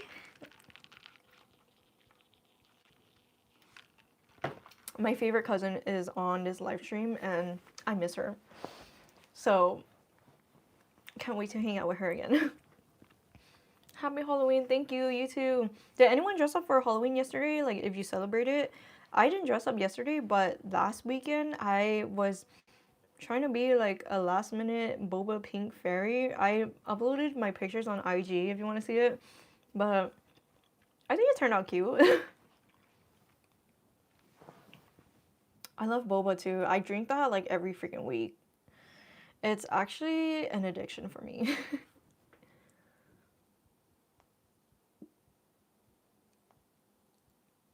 My favorite cousin is on this live stream and I miss her. So, can't wait to hang out with her again. Happy Halloween. Thank you. You too. Did anyone dress up for Halloween yesterday? Like, if you celebrated? I didn't dress up yesterday, but last weekend I was trying to be like a last minute boba pink fairy. I uploaded my pictures on IG if you want to see it, but I think it turned out cute. I love boba too. I drink that like every freaking week. It's actually an addiction for me.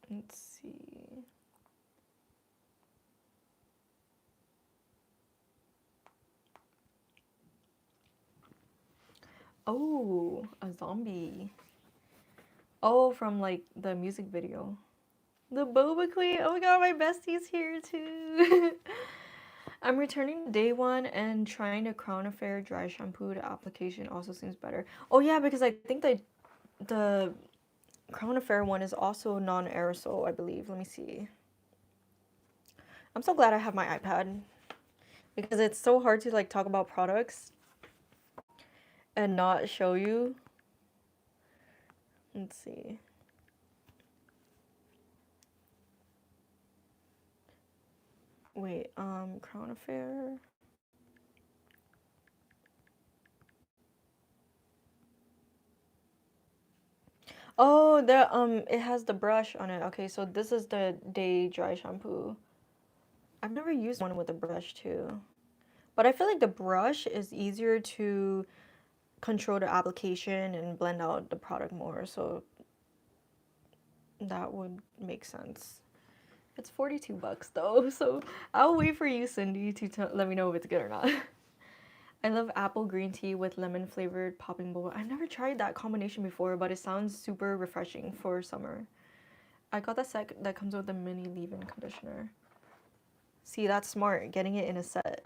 Let's see. Oh, a zombie. Oh, from like the music video. The Boba Queen. Oh my god, my bestie's here too. I'm returning day one and trying the Crown Affair dry shampoo. The application also seems better. Oh yeah, because I think the Crown Affair one is also non-aerosol, I believe. Let me see. I'm so glad I have my iPad because it's so hard to like talk about products and not show you. Let's see. Wait, Crown Affair. Oh, it has the brush on it. Okay, so this is the day dry shampoo. I've never used one with a brush too. But I feel like the brush is easier to control the application and blend out the product more, so that would make sense. It's 42 bucks though, so I'll wait for you, Cindy, to let me know if it's good or not. I love apple green tea with lemon flavored popping boba. I've never tried that combination before, but it sounds super refreshing for summer. I got the set that comes with a mini leave-in conditioner. See, that's smart, getting it in a set.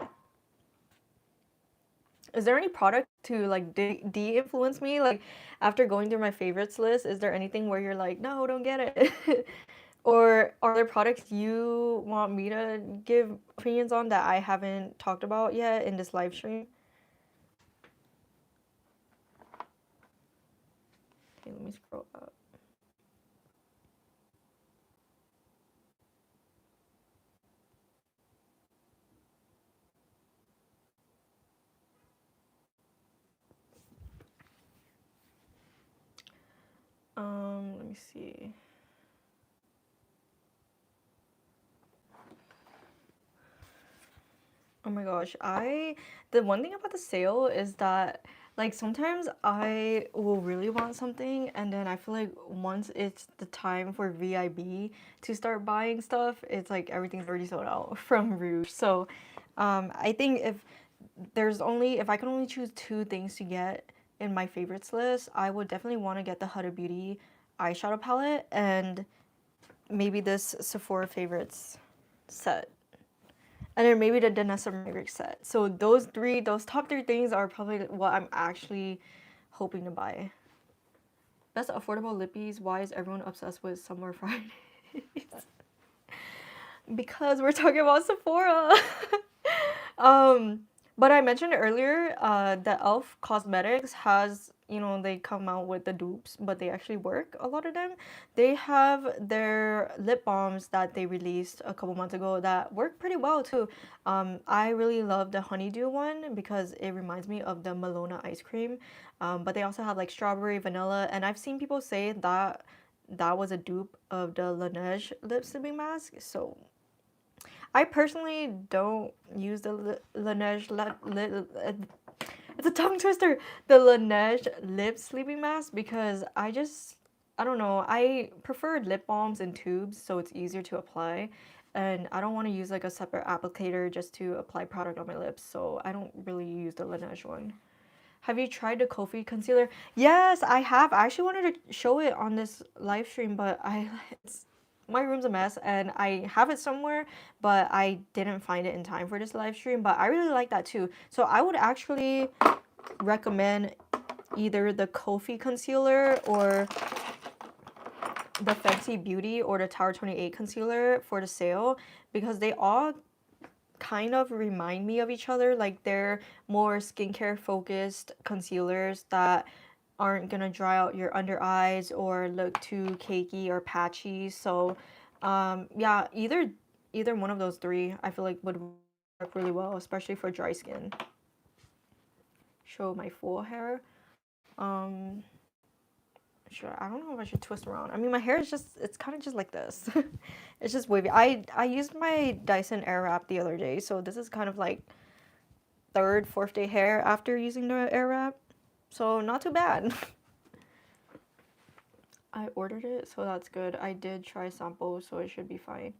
Is there any product to like de-influence me? Like after going through my favorites list, is there anything where you're like, no, don't get it? Or are there products you want me to give opinions on that I haven't talked about yet in this live stream? Okay, let me scroll up. Let me see. Oh my gosh, the one thing about the sale is that like sometimes I will really want something and then I feel like once it's the time for VIB to start buying stuff, it's like everything's already sold out from Rouge. So I think if I can only choose two things to get in my favorites list, I would definitely want to get the Huda Beauty eyeshadow palette and maybe this Sephora favorites set. And then maybe the Danessa Maverick set. So those top three things are probably what I'm actually hoping to buy. Best affordable lippies. Why is everyone obsessed with Summer Fridays? Because we're talking about Sephora. But I mentioned earlier, the e.l.f. Cosmetics has, you know, they come out with the dupes, but they actually work, a lot of them. They have their lip balms that they released a couple months ago that work pretty well too. I really love the honeydew one because it reminds me of the Malona ice cream. But they also have like strawberry, vanilla, and I've seen people say that that was a dupe of the Laneige lip sleeping mask. So I personally don't use the Laneige it's a tongue twister. The Laneige lip sleeping mask because I don't know. I prefer lip balms in tubes so it's easier to apply. And I don't want to use like a separate applicator just to apply product on my lips. So I don't really use the Laneige one. Have you tried the Kofi concealer? Yes, I have. I actually wanted to show it on this live stream, but it's my room's a mess and I have it somewhere, but I didn't find it in time for this live stream. But I really like that too. So I would actually recommend either the Kofi concealer or the Fenty Beauty or the Tower 28 concealer for the sale because they all kind of remind me of each other. Like they're more skincare focused concealers that aren't gonna dry out your under eyes or look too cakey or patchy. So yeah, either one of those three I feel like would work really well, especially for dry skin. Show my full hair. Um sure, I don't know if I should twist around. I mean my hair is just it's kind of just like this. It's just wavy. I used my Dyson Airwrap the other day, so this is kind of like third, fourth day hair after using the Airwrap. So not too bad. I ordered it, so that's good. I did try samples, so it should be fine.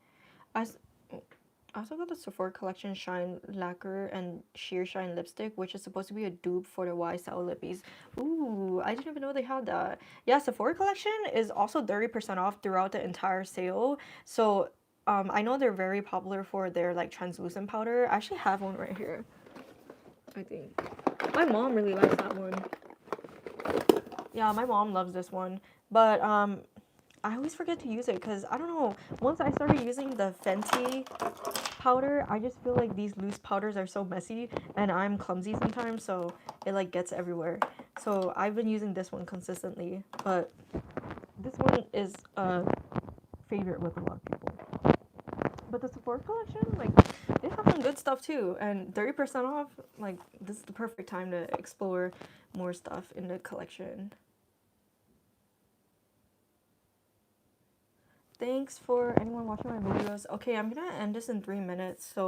I, I also got the Sephora Collection Shine Lacquer and Sheer Shine Lipstick, which is supposed to be a dupe for the YSL Lippies. Ooh, I didn't even know they had that. Yeah, Sephora Collection is also 30% off throughout the entire sale. So I know they're very popular for their like translucent powder. I actually have one right here, I think. My mom really likes that one. Yeah, my mom loves this one. But I always forget to use it because I don't know. Once I started using the Fenty powder, I just feel like these loose powders are so messy and I'm clumsy sometimes, so it like gets everywhere. So I've been using this one consistently, but this one is a favorite with a lot of people. But the Sephora collection, like, they have some good stuff too, and 30% off. Like, this is the perfect time to explore more stuff in the collection. Thanks for anyone watching my videos. Okay, I'm gonna end this in 3 minutes, so